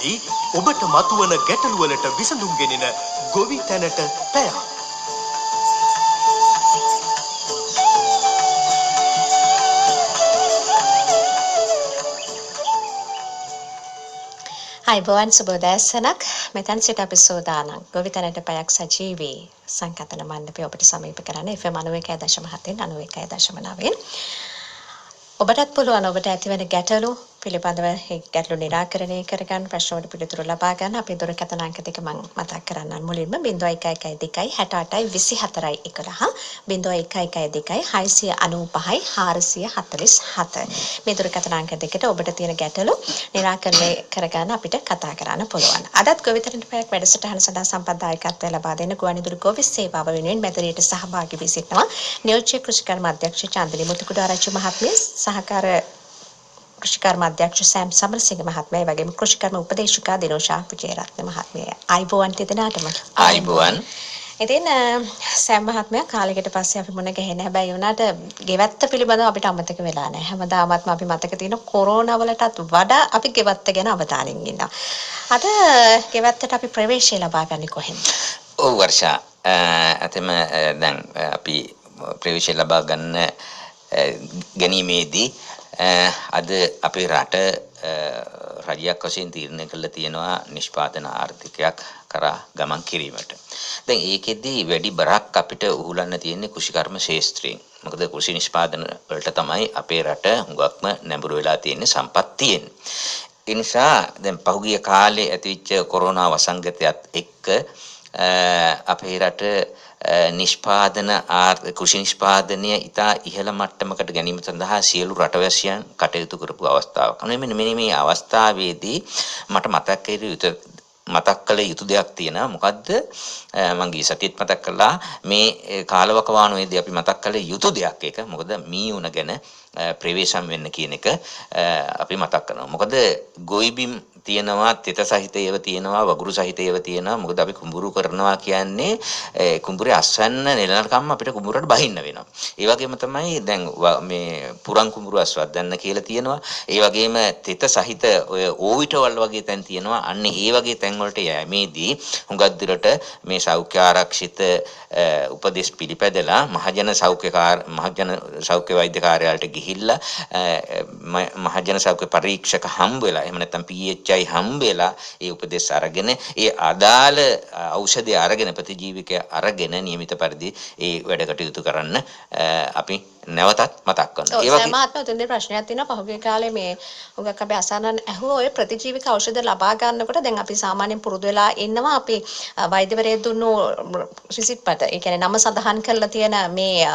මෙහි ඔබට මතුවන ගැටලු වලට විසඳුම් ගෙනෙන ගොවි තැනට පැයක්. අයිබෝවන් සුබෝදෑසනක් මෙතැන් සිට අපි සෝදානම් ගොවි තැනට පැයක් සජීවී සංකතන මණ්ඩපය ඔබට සමීප කරන්න FM 91.7 91.9 ඔබටත් පුළුවන් ඔබට ඇතිවන ගැටලු පිළිබඳව ඒ ගැටලු निराකරණය කරගන්න ප්‍රශ්න වලට පිළිතුරු ලබා ගන්න අපේ දුරකථන අංක දෙක මම මතක් කරන්නම් මුලින්ම 0112 68 24 11 0112 695 447 මේ දුරකථන අංක දෙකට ඔබට තියෙන ගැටලු निराකරණය කරගන්න අපිට කතා කරන්න පුළුවන්. අදත් ගොවිතැනට පැයක් වැඩසටහන සඳහා සම්ප්‍රදායකත්වය ලබා දෙන ගුවන්විදුලි ගොවි සේවාව වෙනුවෙන් මැදිරියට සහභාගී වී සිටිනවා නියෝජ්‍ය කෘෂිකර්ම අධ්‍යක්ෂ චන්දිනී මුතුකුඩාරච්චි මහත්මිය සහකාර කෘෂිකර්ම අධ්‍යක්ෂ සෑම් සමරසිංහ මහත්මයා ඒ වගේම කෘෂිකර්ම උපදේශිකා දිනෝෂා විජේරත්න මහත්මිය. ආයිබෝවන් දෙදෙනාටම. ආයිබෝවන්. ඉතින් සෑම් මහත්මයා කාලෙකට පස්සේ අපි මුණ ගැහෙන හැබැයි උනාට ගෙවත්ත පිළිබඳව අපිට අමතක වෙලා නැහැ. හැමදාමත්ම අපි මතක තියෙන කොරෝනා වලටත් වඩා අපි ගෙවත්ත ගැන අවධානයෙන් ඉන්නවා. අද ගෙවත්තට අපි ප්‍රවේශය ලබා ගන්නේ කොහෙන්ද? ඔව් වර්ෂා. අතම දැන් අපි ප්‍රවේශය ලබා ගන්න ගැනීමේදී අද අපේ රට රජයක් වශයෙන් තීරණය කළා තියෙනවා නිෂ්පාදන ආර්ථිකයක් කරා ගමන් කිරීමට. දැන් ඒකෙදි වැඩි බරක් අපිට උහුලන්න තියෙන්නේ කෘෂිකර්ම ශාස්ත්‍රයෙන්. මොකද කෘෂි නිෂ්පාදන වලට තමයි අපේ රට හුඟක්ම නැඹුරු වෙලා තියෙන්නේ සම්පත් තියෙන්නේ. ඒ නිසා දැන් පහුගිය කාලේ ඇතිවෙච්ච කොරෝනා වසංගතයත් එක්ක අපේ රට නිෂ්පාදන කෘෂි නිෂ්පාදනය ඉතා ඉහළ මට්ටමකට ගැනීම සඳහා සියලු රටවැසියන් කටයුතු කරපු අවස්ථාවක්. මෙන්න මේ අවස්ථාවේදී මට මතක් කළ යුතු දෙයක් තියෙනවා. මොකද්ද? මම ගිය සතියේත් මතක් කළා මේ කාලවකවානුවේදී අපි මතක් කළ යුතු දෙයක් ඒක. මොකද මීඋණ ගැන ප්‍රවේශම් වෙන්න කියන එක අපි මතක් කරනවා. මොකද ගොයිබිම් තියෙනවා, තෙත සහිත ඒවා තියෙනවා, වගුරු සහිත ඒවා තියෙනවා. මොකද අපි කුඹුරු කරනවා කියන්නේ කුඹුරේ අස්වැන්න නෙලනකම් අපිට කුඹුරට බහින්න වෙනවා. ඒ වගේම තමයි දැන් මේ පුරන් කුඹුරු අස්වැද්දන්න කියලා තියෙනවා. ඒ වගේම තෙත සහිත ඔය ඕවිටවල් වගේ තැන් තියෙනවා. අන්න ඒ වගේ තැන් වලට යෑමේදී හුඟක් දුරට මේ සෞඛ්‍ය ආරක්ෂිත උපදෙස් පිළිපැදලා මහජන සෞඛ්‍ය වෛද්‍ය කාර්යාලයට ගිහිල්ලා මහජන සෞඛ්‍ය පරීක්ෂක හම්බ වෙලා එහෙම නැත්නම් PHI හම්බ වෙලා ඒ උපදෙස් අරගෙන ඒ අදාළ ඖෂධය අරගෙන ප්‍රතිජීවකය අරගෙන නියමිත පරිදි ඒ වැඩ කටයුතු කරන්න අපි නැවතත් මතක් කරනවා. ඒ වගේ සමාත්ම උතුම්දී ප්‍රශ්නයක් තියෙනවා. පහුගිය කාලේ මේ උගක් අපි අසන්නන් ඇහුවා ඔය ප්‍රතිජීවක ඖෂධ ලබා ගන්නකොට දැන් අපි සාමාන්‍යයෙන් පුරුදු වෙලා ඉන්නවා අපි වෛද්‍යවරයෙක් දුන්නු රිසිට් පත. ඒ කියන්නේ නම සඳහන් කරලා තියෙන මේ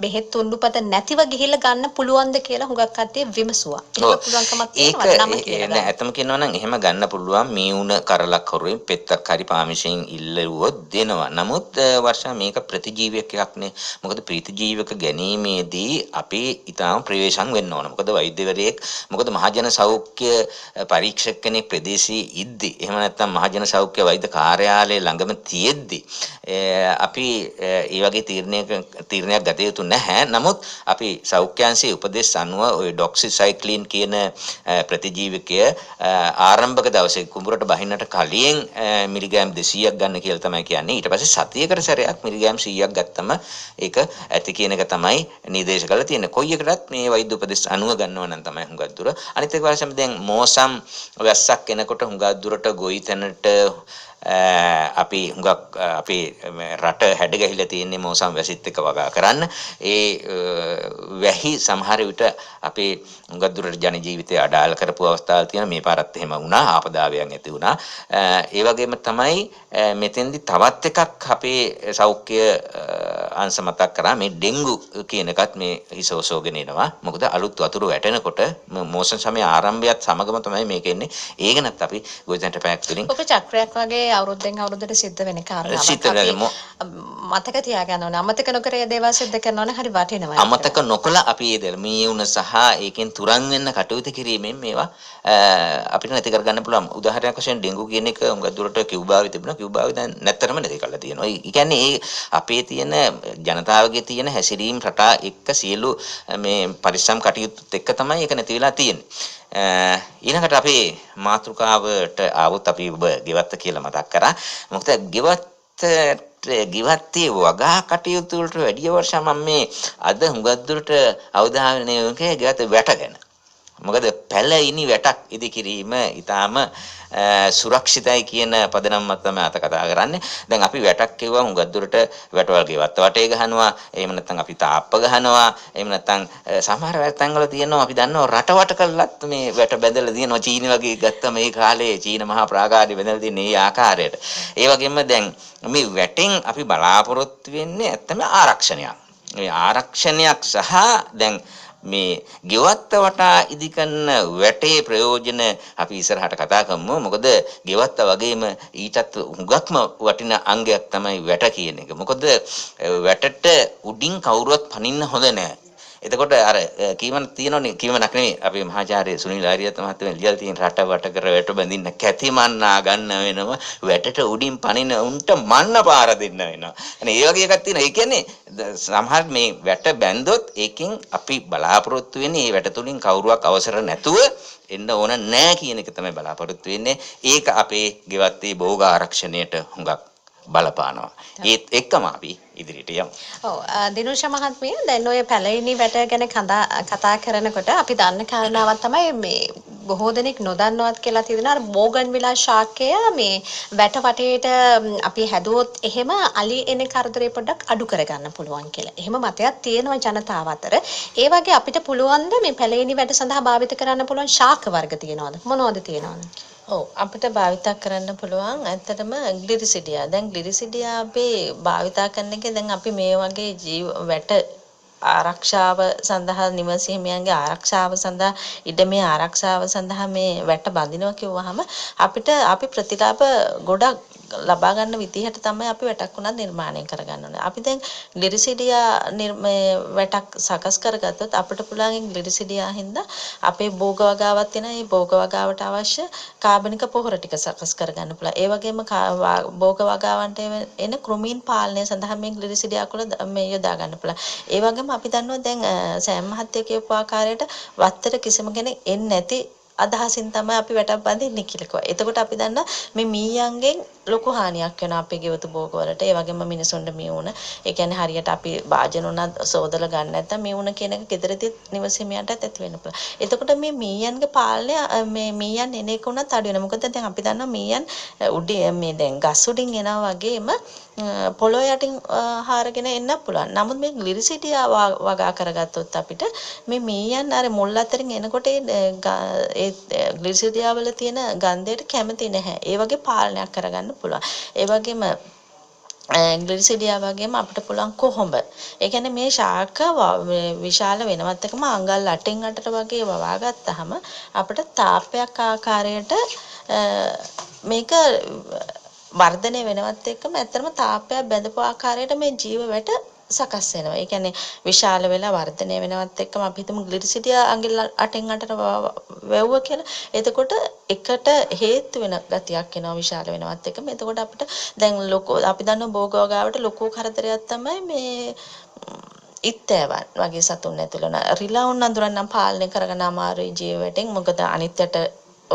බෙහෙත් තුණ්ඩුපත නැතිව ගිහිල්ලා ගන්න පුළුවන්ද කියලා හුඟක් කට්ටිය විමසුවා. ඒක පුළුවන්කමක් තියෙනවද නම කියලා? නෑ ඇත්තම කියනවා නම් එහෙම ගන්න පුළුවන්. මීඋණ කරලක් හොරුවෙන් පෙත්තක් හරි පාමිෂයෙන් ඉල්ලුවොත් දෙනවා. නමුත් වර්ෂා මේක ප්‍රතිජීවකයක් නේ. මොකද ප්‍රතිජීවක ගැනීමේදී අපි ඊටාම ප්‍රවේශම් වෙන්න ඕන. මොකද වෛද්‍යවරයෙක් මොකද මහජන සෞඛ්‍ය පරීක්ෂක කෙනෙක් ප්‍රදේශයේ ඉද්දි එහෙම නැත්නම් මහජන සෞඛ්‍ය වෛද්‍ය කාර්යාලයේ ළඟම තියෙද්දි අපි ඒ වගේ තීරණයක් ගත යුතු නැහැ. නමුත් අපි සෞඛ්‍යාංශයේ උපදෙස් අනුව ওই ඩොක්සිසයික්ලින් කියන ප්‍රතිජීවකය ආරම්භක දවසේ කුඹුරට බහින්නට කලින් මිලිග්‍රෑම් 200ක් ගන්න කියලා තමයි කියන්නේ. ඊට පස්සේ සතියකට සැරයක් මිලිග්‍රෑම් 100ක් ගත්තම ඒක ඇති කියන එක තමයි නිර්දේශ කරලා තියෙන්නේ. කොයි එකටත් මේ වෛද්‍ය උපදෙස් අනුව ගන්නව නම් තමයි හුඟක් දුර. අනිත් එක වශයෙන් දැන් මෝසම් වැස්සක් එනකොට හුඟක් දුරට ගොවි තැනට අපි හුඟක් අපේ රට හැඩ ගැහිලා තියෙන්නේ මෝසම් වැසිත් එක්ක වගා කරන්න. ඒ වැහි සමහර විට අපේ හුඟක් දුරට ජන ජීවිතය අඩාල කරපු අවස්ථාවල් තියෙනවා. මේ පාරත් එහෙම වුණා. ආපදාවයන් ඇති වුණා. ඒ වගේම තමයි මෙතෙන්දි තවත් එකක් අපේ සෞඛ්‍ය අංශ මතක් කරා මේ ඩෙන්ගු කියන එකත් මේ හිස ඔසෝගෙන එනවා. මොකද අලුත් වතුර වැටෙනකොට මෝසම් සමය ආරම්භයත් සමගම තමයි මේක එන්නේ. ඒක නැත් අපි ගොවිතැනට පැයක් තුලින් ඔක චක්‍රයක් වගේ අවුරුද්දෙන් අවුරුද්දට සිද්ධ වෙන කාරණාවක්. මතක තියාගන්න ඕනේ. අමතක නොකර ඒ දේවල් සිද්ධ කරනවා නම් හරි වටිනවා. අමතක නොකළ අපි ඒ දේවල් මීඋණ සහ ඒකෙන් තුරන් වෙන්න කටයුතු කිරීමෙන් මේවා අපිට නැති කරගන්න පුළුවන්. උදාහරණයක් වශයෙන් ඩෙන්ගු කියන එක උඟ දුරට කිව්බාවේ තිබුණා. කිව්බාවේ දැන් නැත්තරම නැති කරලා තියෙනවා. ඒ කියන්නේ ඒ අපේ තියෙන ජනතාවගේ තියෙන හැසිරීම් රටා එක්ක සියලු මේ පරිස්සම් කටයුතුත් එක්ක තමයි ඒක නැති වෙලා තියෙන්නේ. ඊළඟට අපි මාතෘකාවට ආවොත් අපි ඔබ ගෙවත්ත කියලා මතක් කරා. මොකද ගෙවත්තේ වගා කටයුතු වලට වැඩි වර්ෂ මම මේ අද හුඟක් දුරට අවධානය යොමු කරේ ගෙවත්ත වැට ගැන. මොකද පැලයිනි වැටක් ඉදි කිරීම ඊටාම සුරක්ෂිතයි කියන පදනමක් තමයි අත කතා කරන්නේ. දැන් අපි වැටක් කියවම හුඟක් දුරට වැටවල් ගෙවත්ත වටේ ගහනවා. එහෙම නැත්නම් අපි තාප්ප ගහනවා. එහෙම නැත්නම් සමහර වැටන් වල තියෙනවා අපි දන්නවා රටවට කළත් මේ වැට බැඳලා තියෙනවා. චීන වගේ ගත්තා මේ කාලේ චීන මහා ප්‍රාගාධය බැඳලා තියෙන මේ ආකාරයට. ඒ වගේම දැන් මේ වැටෙන් අපි බලාපොරොත්තු වෙන්නේ ඇත්තම ආරක්ෂණයක්. මේ ආරක්ෂණයක් සහ දැන් මේ ගෙවත්ත වටා ඉදි කරන වැටේ ප්‍රයෝජන අපි ඉස්සරහට කතා කරමු. මොකද ගෙවත්ත වගේම ඊටත් හුඟක්ම වටින අංගයක් තමයි වැට කියන එක. මොකද වැටට උඩින් කවුරුවත් පනින්න හොඳ නැහැ. එතකොට අර කීමක් තියෙනවනේ කීමක් නෙමෙයි අපේ මහාචාර්ය සුනිල් ආරියත් මහත්මයා ලියලා තියෙන රට වට කර වැට බඳින්න කැතිමන්නා ගන්න වෙනවා වැටට උඩින් පනින උන්ට මන්න පාර දෙන්න වෙනවා. අනේ ඒ වගේ එකක් තියෙනවා. ඒ කියන්නේ සමහර මේ වැට බැන්දොත් ඒකෙන් අපි බලාපොරොත්තු වෙන්නේ මේ වැට තුලින් කවුරුවක් අවසර නැතුව එන්න ඕන නැහැ කියන එක තමයි බලාපොරොත්තු වෙන්නේ. ඒක අපේ ගෙවත්තේ භෝග ආරක්ෂණයට හුඟක් බලපානවා. ඒත් එක්කම අපි ඉදිරියට යමු. ඔව් දිනුෂ මහත්මිය දැන් ඔය පැලෙයිනි වැට ගැන කතා කරනකොට අපි දන්න කාරණාවක් තමයි මේ බොහෝ දෙනෙක් නොදන්නවත් කියලා තියෙනවා අර බෝගන්විලා ශාකය මේ වැට වටේට අපි හැදුවොත් එහෙම අලි එන කරදරේ පොඩ්ඩක් අඩු කරගන්න පුළුවන් කියලා. එහෙම මතයක් තියෙනවා ජනතාව අතර. ඒ වගේ අපිට පුළුවන් ද මේ පැලෙයිනි වැට සඳහා භාවිත කරන්න පුළුවන් ශාක වර්ග තියෙනවද? මොනවද තියෙනවද? ඔව් අපිට භාවිතා කරන්න පුළුවන් ඇත්තටම ග්ලිරිසිඩියා. දැන් ග්ලිරිසිඩියා අපි භාවිතා කරන එකේ දැන් අපි මේ වගේ වැට ආරක්ෂාව සඳහා නිවසේමියන්ගේ ආරක්ෂාව සඳහා ඉඩමේ ආරක්ෂාව සඳහා මේ වැට බඳිනවා කිව්වහම අපි ප්‍රතිලාභ ගොඩක් ලබා ගන්න විදිහට තමයි අපි වැටක් උනත් නිර්මාණය කරගන්න ඕනේ. අපි දැන් ග්ලිරිසිඩියා වැටක් සකස් කරගත්තොත් අපිට පුළුවන් ඒ ග්ලිරිසිඩියා හින්දා අපේ භෝග වගාවක් තියෙනවා. මේ භෝග වගාවට අවශ්‍ය කාබනික පොහොර ටික සකස් කරගන්න පුළුවන්. ඒ වගේම භෝග වගාවන්ට එන කෘමීන් පාලනය සඳහා මේ ග්ලිරිසිඩියා කුල මේ යොදා ගන්න පුළුවන්. ඒ වගේම අපි දන්නවා දැන් සෑම් මහත්තයා කියපු ආකාරයට වත්තට කිසිම කෙනෙක් එන්නේ නැති අදහසින් තමයි අපි වැටක් බඳින්නේ කියලා කිව්වා. එතකොට අපි දන්නා මේ මීයන්ගෙන් ලොකු හානියක් වෙනවා අපේ ගෙවතු භෝග වලට. ඒ වගේම මිනිසුන්ට මේ වුණ. ඒ කියන්නේ හරියට අපි වාජන උනත් සෝදලා ගන්න නැත්නම් මේ වුණ කියන එක ගෙදරදී නිවසේමියන්ටත් ඇති වෙන්න පුළුවන්. එතකොට මේ මීයන්ගේ පාලනය මේ මීයන් එන එක උනත් අඩු වෙනවා. මොකද දැන් අපි දන්නවා මීයන් උඩින් මේ දැන් ගස් උඩින් එනවා වගේම පොළොව යටින් හාරගෙන එන්න පුළුවන්. නමුත් මේ ග්ලිරිසිඩියා වගා කරගත්තොත් අපිට මේ මීයන් අර මුල් අතරින් එනකොට ඒ ග්ලිරිසිඩියා වල තියෙන ගන්ධයට කැමති නැහැ. ඒ වගේ පාලනයක් කරගන්න පුළුවන්. ඒ වගේම ග්ලිරිසිඩියා වගේම අපිට පුළුවන් කොහොඹ. ඒ කියන්නේ මේ ශාක විශාල වෙනවත් එකම අඟල් 8න් 8ට වගේ වවා ගත්තාම අපිට තාප්පයක් ආකාරයට මේක වර්ධනය වෙනවත් එක්කම ඇත්තටම තාප්පයක් බැඳපු ආකාරයට මේ ජීව වැට සකස් වෙනවා. ඒ කියන්නේ විශාල වෙලා වර්ධනය වෙනවත් එක්කම අපි හිතමු ග්ලිරිසිඩියා අඟල් 8න් 8ට වැවුවා කියලා. එතකොට එකට හේතු වෙන ගතියක් එනවා විශාල වෙනවත් එක්කම. එතකොට අපිට දැන් ලොකු අපි දන්නවා භෝගවගාවට ලොකු කරදරයක් තමයි මේ ඉත්තෑවන් වගේ සතුන් ඇතුළන රිලවුන් අඳුරන් නම් පාලනය කරගන්න අමාරුයි ජීව වැටෙන්. මොකද අනිත්යට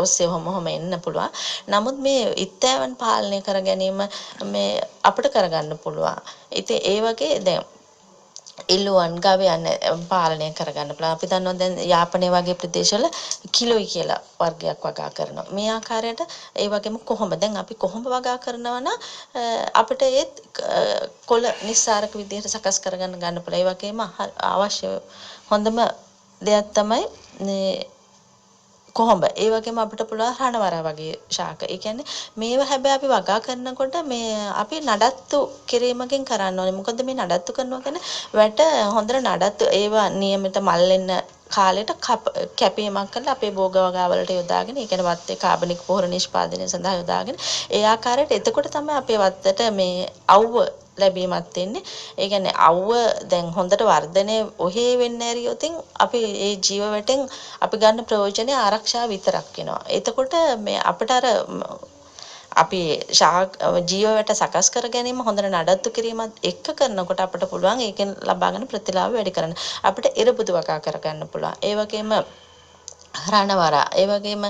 ඔස්සේ ඔහොම එන්න පුළුවන්. නමුත් මේ ඉත්තෑවන් පාලනය කර ගැනීම මේ අපිට කරගන්න පුළුවන්. ඉතින් ඒ වගේ දැන් ඉල්ලුවන් ගවයන් පාලනය කරගන්න පුළුවන්. අපි දන්නවා දැන් යාපනයේ වගේ ප්‍රදේශවල කිලෝයි කියලා වර්ගයක් වගා කරනවා. මේ ආකාරයට ඒ වගේම කොහොඹ දැන් අපි කොහොඹ වගා කරනවා නම් අපිට ඒත් කොළ නිස්සාරක විදිහට සකස් කරගන්න ගන්න පුළුවන්. ඒ වගේම අවශ්‍ය හොඳම දෙයක් තමයි කොහොඹ. ඒ වගේම අපිට පුළුවන් රණවර වගේ ශාක. ඒ කියන්නේ මේවා හැබැයි අපි වගා කරනකොට මේ අපි නඩත්තු කිරීමකින් කරන්න ඕනේ. මොකද මේ නඩත්තු කරනවා කියන්නේ වැට හොඳට නඩත්තු ඒවා නියමිත මල්ලෙන්න කාලයට කැපීමක් කරලා අපේ භෝග වගා වලට යොදාගෙන ඒ කියන්නේ වත්තේ කාබනික පොහොර නිෂ්පාදනය සඳහා යොදාගෙන ඒ ආකාරයට එතකොට තමයි අපේ වත්තට මේ අවුව ලැබීමක් වෙන්නේ. ඒ කියන්නේ අවුව දැන් හොඳට වර්ධනය ඔහේ වෙන්න ඇරියොතින් අපි ඒ ජීව වැටෙන් අපි ගන්න ප්‍රයෝජනය ආරක්ෂාව විතරක් වෙනවා. එතකොට මේ අපිට අර අපි ජීව වැට සකස් කර ගැනීම හොඳට නඩත්තු කිරීමත් එක්ක කරනකොට අපිට පුළුවන් ඒකෙන් ලබා ගන්න ප්‍රතිලාභ වැඩි කරන්න. අපිට එරබුදු වගා කර ගන්න පුළුවන්. ඒ වගේම රණවර ඒ වගේම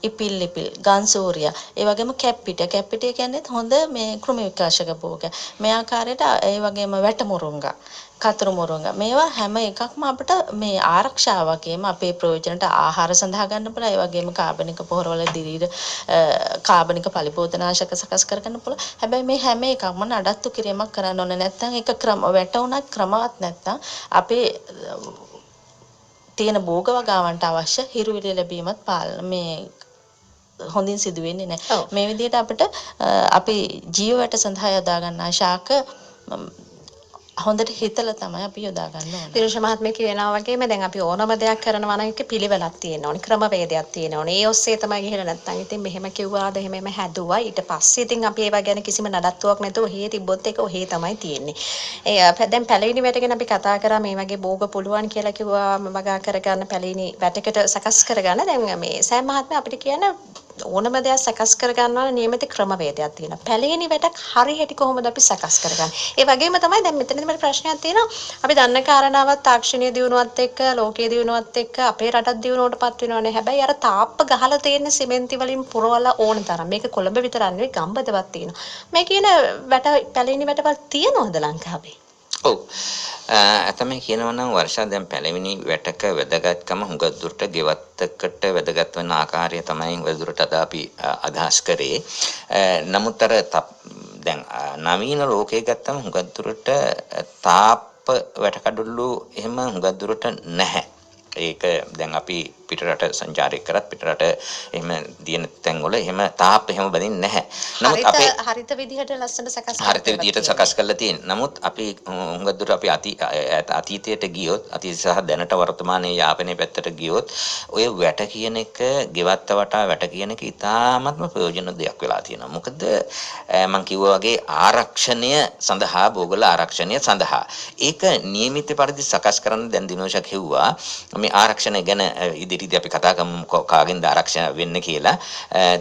ඉපිල් ලිපිල් ගන්සූරියා ඒ වගේම කැප්පිටිය කියන්නේ හොඳ මේ කෘමි විකාශක භෝග මේ ආකාරයට ඒ වගේම වැටමුරුංගා කතුරු මුරුංගා මේවා හැම එකක්ම අපිට මේ ආරක්ෂාව වගේම අපේ ප්‍රයෝජනට ආහාර සඳහා ගන්න පුළුවන් ඒ වගේම කාබනික පොහොරවල දිරීර කාබනික පලිබෝධනාශක සකස් කරගන්න පුළුවන් හැබැයි මේ හැම එකක්ම නඩත්තු කිරීමක් කරන්න ඕනේ නැත්නම් ඒක වැටුණත් ක්‍රමවත් නැත්නම් අපේ තියෙන භෝග වගාවන්ට අවශ්‍ය හිරුවිලි ලැබීමත් මේ හොඳින් සිදු වෙන්නේ නැහැ. මේ විදිහට අපිට අපි ජීවයට සඳහා යොදා ගන්නා ශාක හොඳට හිතලා තමයි අපි යොදා ගන්න ඕනේ. දිරුෂ මහත්මිය කියනවා වගේම දැන් අපි ඕනම දෙයක් කරනවා නම් ඒක පිළිවෙලක් තියෙන්න ඕනේ. ක්‍රමවේදයක් තියෙන්න ඕනේ. ඒ ඔස්සේ තමයි ගිහලා නැත්තම් ඉතින් මෙහෙම කිව්වාද එහෙමම හැදුවා. ඊට පස්සේ ඉතින් අපි ඒවා ගැන කිසිම නඩත්තුවක් නැතුව ඔහේ තිබ්බොත් ඒක ඔහේ තමයි තියෙන්නේ. දැන් පැලවිනි වැට ගැන අපි කතා කරා මේ වගේ භෝග පුළුවන් කියලා කිව්වා වගා කරගන්න පැලවිනි වැටකට සකස් කරගන්න. දැන් මේ සෑම මහත්මිය අපිට කියන ඕනම දෙයක් සකස් කරගන්නවා නියමිත ක්‍රමවේදයක් තියෙනවා. පැලවිනි වැටක් හරියට කොහොමද අපි සකස් කරගන්නේ? ඒ වගේම තමයි දැන් මෙතනදී මට ප්‍රශ්නයක් තියෙනවා. අපි දන්න කාරණාවක් තාක්ෂණීය දියුණුවත් එක්ක ලෝකීය දියුණුවත් එක්ක අපේ රටත් දියුණුවටපත් වෙනවනේ. හැබැයි අර තාප්ප ගහලා තියෙන සිමෙන්ති වලින් පුරවලා ඕන තරම්. මේක කොළඹ විතර නෙවෙයි ගම්බදවත් තියෙනවා. මේ කියන වැට පැලවිනි වැටවල් තියනවද ලංකාවේ? ඔව්. ඇතම කියනවා නම් වර්ෂා දැන් පළවෙනි වැටක වැදගත්කම හුඟක් දුරට ගෙවත්තකට වැදගත් වෙන ආකාරය තමයි හුඟක් දුරට අද අපි අදහස් කරේ. නමුත් අර දැන් නවීන ලෝකයේ ගත්තම හුඟක් දුරට තාප්ප වැටකඩොල්ලු එහෙම හුඟක් දුරට නැහැ. ඒක දැන් අපි පිටරට සංචාරය කරත් පිටරට එහෙම දින තැන්වල එහෙම තාප්ප එහෙම බඳින්නේ නැහැ. නමුත් අපේ හරිත විදිහට ලස්සනට සකස් හරිත විදිහට සකස් කරලා තියෙනවා. නමුත් අපි හුඟක් දුර අපි අතීතයට ගියොත් අතීත සහ දැනට වර්තමානයේ යාපනයේ පැත්තට ගියොත් ඔය වැට කියන එක ගෙවත්ත වටා වැට කියන එක ඉතාමත්ම ප්‍රයෝජන දෙයක් වෙලා තියෙනවා. මොකද මම කිව්වා වගේ ආරක්ෂණය සඳහා භෝගල ආරක්ෂණය සඳහා ඒක නියමිත පරිදි සකස් කරන්න දැන් දිනෝෂක් කිව්වා. මේ ආරක්ෂණය ගැන ඉදිරියේදී අපි කතා කරමු කාගෙන්ද ආරක්ෂණ වෙන්නේ කියලා.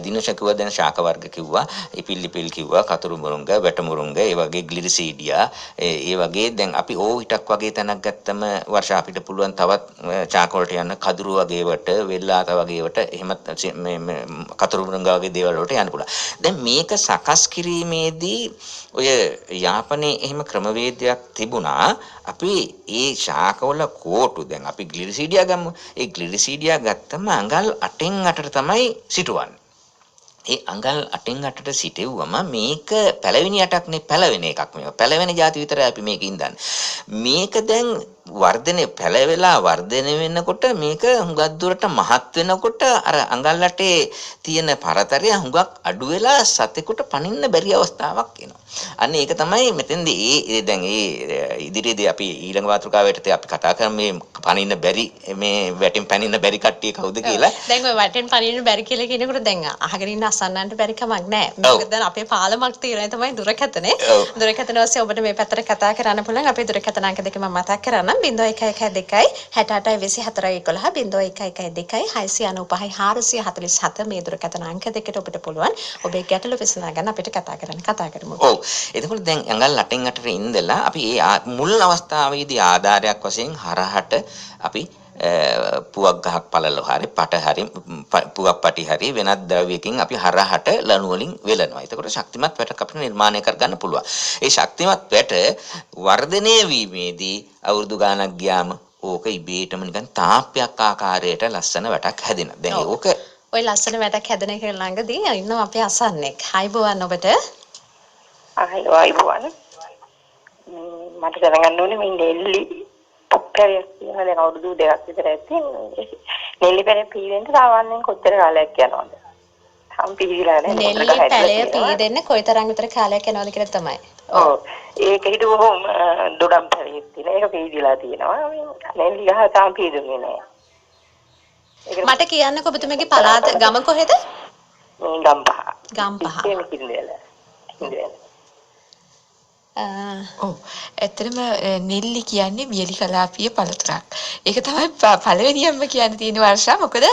දිනෝෂක් කිව්වා දැන් ශාක වර්ග කිව්වා, ඉපිල්ලිපිල් කිව්වා, කතුරු මුරුංග, වැට මුරුංග, ඒ වගේ ග්ලිරිසීඩියා, ඒ වගේ දැන් අපි ඕවිටක් වගේ තැනක් ගත්තම වර්ෂ අපිට පුළුවන් තවත් ශාක වලට යන්න කදුරු වගේ වට, වෙල්ලාත වගේ වට, එහෙම මේ කතුරු මුරුංග වගේ දේවල් වලට යන්න පුළුවන්. දැන් මේක සකස් කිරීමේදී ඔය යාපනයේ එහෙම ක්‍රමවේදයක් තිබුණා. අපි ඒ ශාකවල කෝටු දැන් අපි ග්ලිරිසීඩියා ගමු. ඒ ග්ලිරිසීඩියා ගත්තම අඟල් 8න් 8ට තමයි සිටවන්නේ. ඒ අඟල් 8න් 8ට සිටෙව්වම මේක පළවෙනි 8ක් නේ පළවෙනි එකක් මේක. පළවෙනි જાති විතරයි අපි මේකෙන් දන්නේ. මේක දැන් වර්ධනය පැලවෙලා වර්ධනය වෙනකොට මේක හුඟක් දුරට මහත් වෙනකොට අර අඟල් 8 තියෙන පරතරය හුඟක් අඩු වෙලා සතෙකුට පනින්න බැරි අවස්ථාවක් එනවා. අන්න ඒක තමයි මෙතෙන්දී දැන් ඉදිරියේදී අපි ඊළඟ මාතෘකාවට අපි කතා කරමු මේ පනින්න බැරි මේ වැටෙන් පනින්න බැරි කට්ටිය කවුද කියලා. දැන් ඔය වැටෙන් පනින්න බැරි කියලා කියනකොට දැන් අහගෙන ඉන්න අසන්නන්ට බැරි කමක් නැහැ. මොකද දැන් අපේ පාලමක් තියෙනවා තමයි දුරකථනේ. දුරකථන ඔස්සේ ඔබට මේ පැත්තට කතා කරන්න පුළුවන්. අපේ දුරකථන අංක දෙක මම මතක් කරන්නම්. 0112 68 24 11 0112 695 447 මේ දුරකථන අංක දෙකට ඔබට පුළුවන් ඔබේ ගැටලු විසඳා ගන්න අපිට කතා කරමු. ඔව්. එතකොට දැන් අඟල් 8න් 8ට ඉඳලා අපි ඒ මුල් අවස්ථාවේදී ආධාරයක් වශයෙන් හරහට අපි පුවක් ගහක් පළල හරි පට හරි පුවක් පටි හරි වෙනත් ද්‍රව්‍යකින් අපි හරහට ලණු වලින් වෙලනවා. එතකොට ශක්තිමත් වැටක් අපිට නිර්මාණය කරගන්න පුළුවන්. ඒ ශක්තිමත් වැට වර්ධනය වීමේදී අවුරුදු ගාණක් ගියාම ඕක ඉබේටම නිකන් තාප්පයක් ආකාරයට ලස්සන වැටක් හැදෙනවා. දැන් ඕක ඔය ලස්සන වැටක් හැදෙන එක ළඟදී ඉන්නවා අපේ අසන්නෙක්. හයිබෝවන් ඔබට. ආයිබෝවන්. මට දැනගන්න ඕනේ මේ නෙල්ලි පෙරේ තියෙන දැන් අවුරුදු 2ක් විතර ඇති නෙල්ලි පෙරේ පීවෙන්න සාමාන්‍යයෙන් කොච්චර කාලයක් යනවද? තාම පීවිලා නැහැ. නෙල්ලි පැලය පීදෙන්න කොයිතරම් විතර කාලයක් යනවද කියලා තමයි. ඔව්. ඒක හිතුවම දොඩම් පෙරේ තියෙන. ඒක පීවිලා තියෙනවා. නෙල්ලි ගහ තාම පීදුනේ නැහැ. මට කියන්නකෝ ඔබතුමගේ පළාත ගම කොහෙද? ගම්පහ. ගම්පහ. ඔව් ඇත්තටම නෙල්ලි කියන්නේ වියලි කලාපීය පළතුරක්. ඒක තමයි පළවෙනියෙන්ම කියන්න තියෙන වර්ෂා. මොකද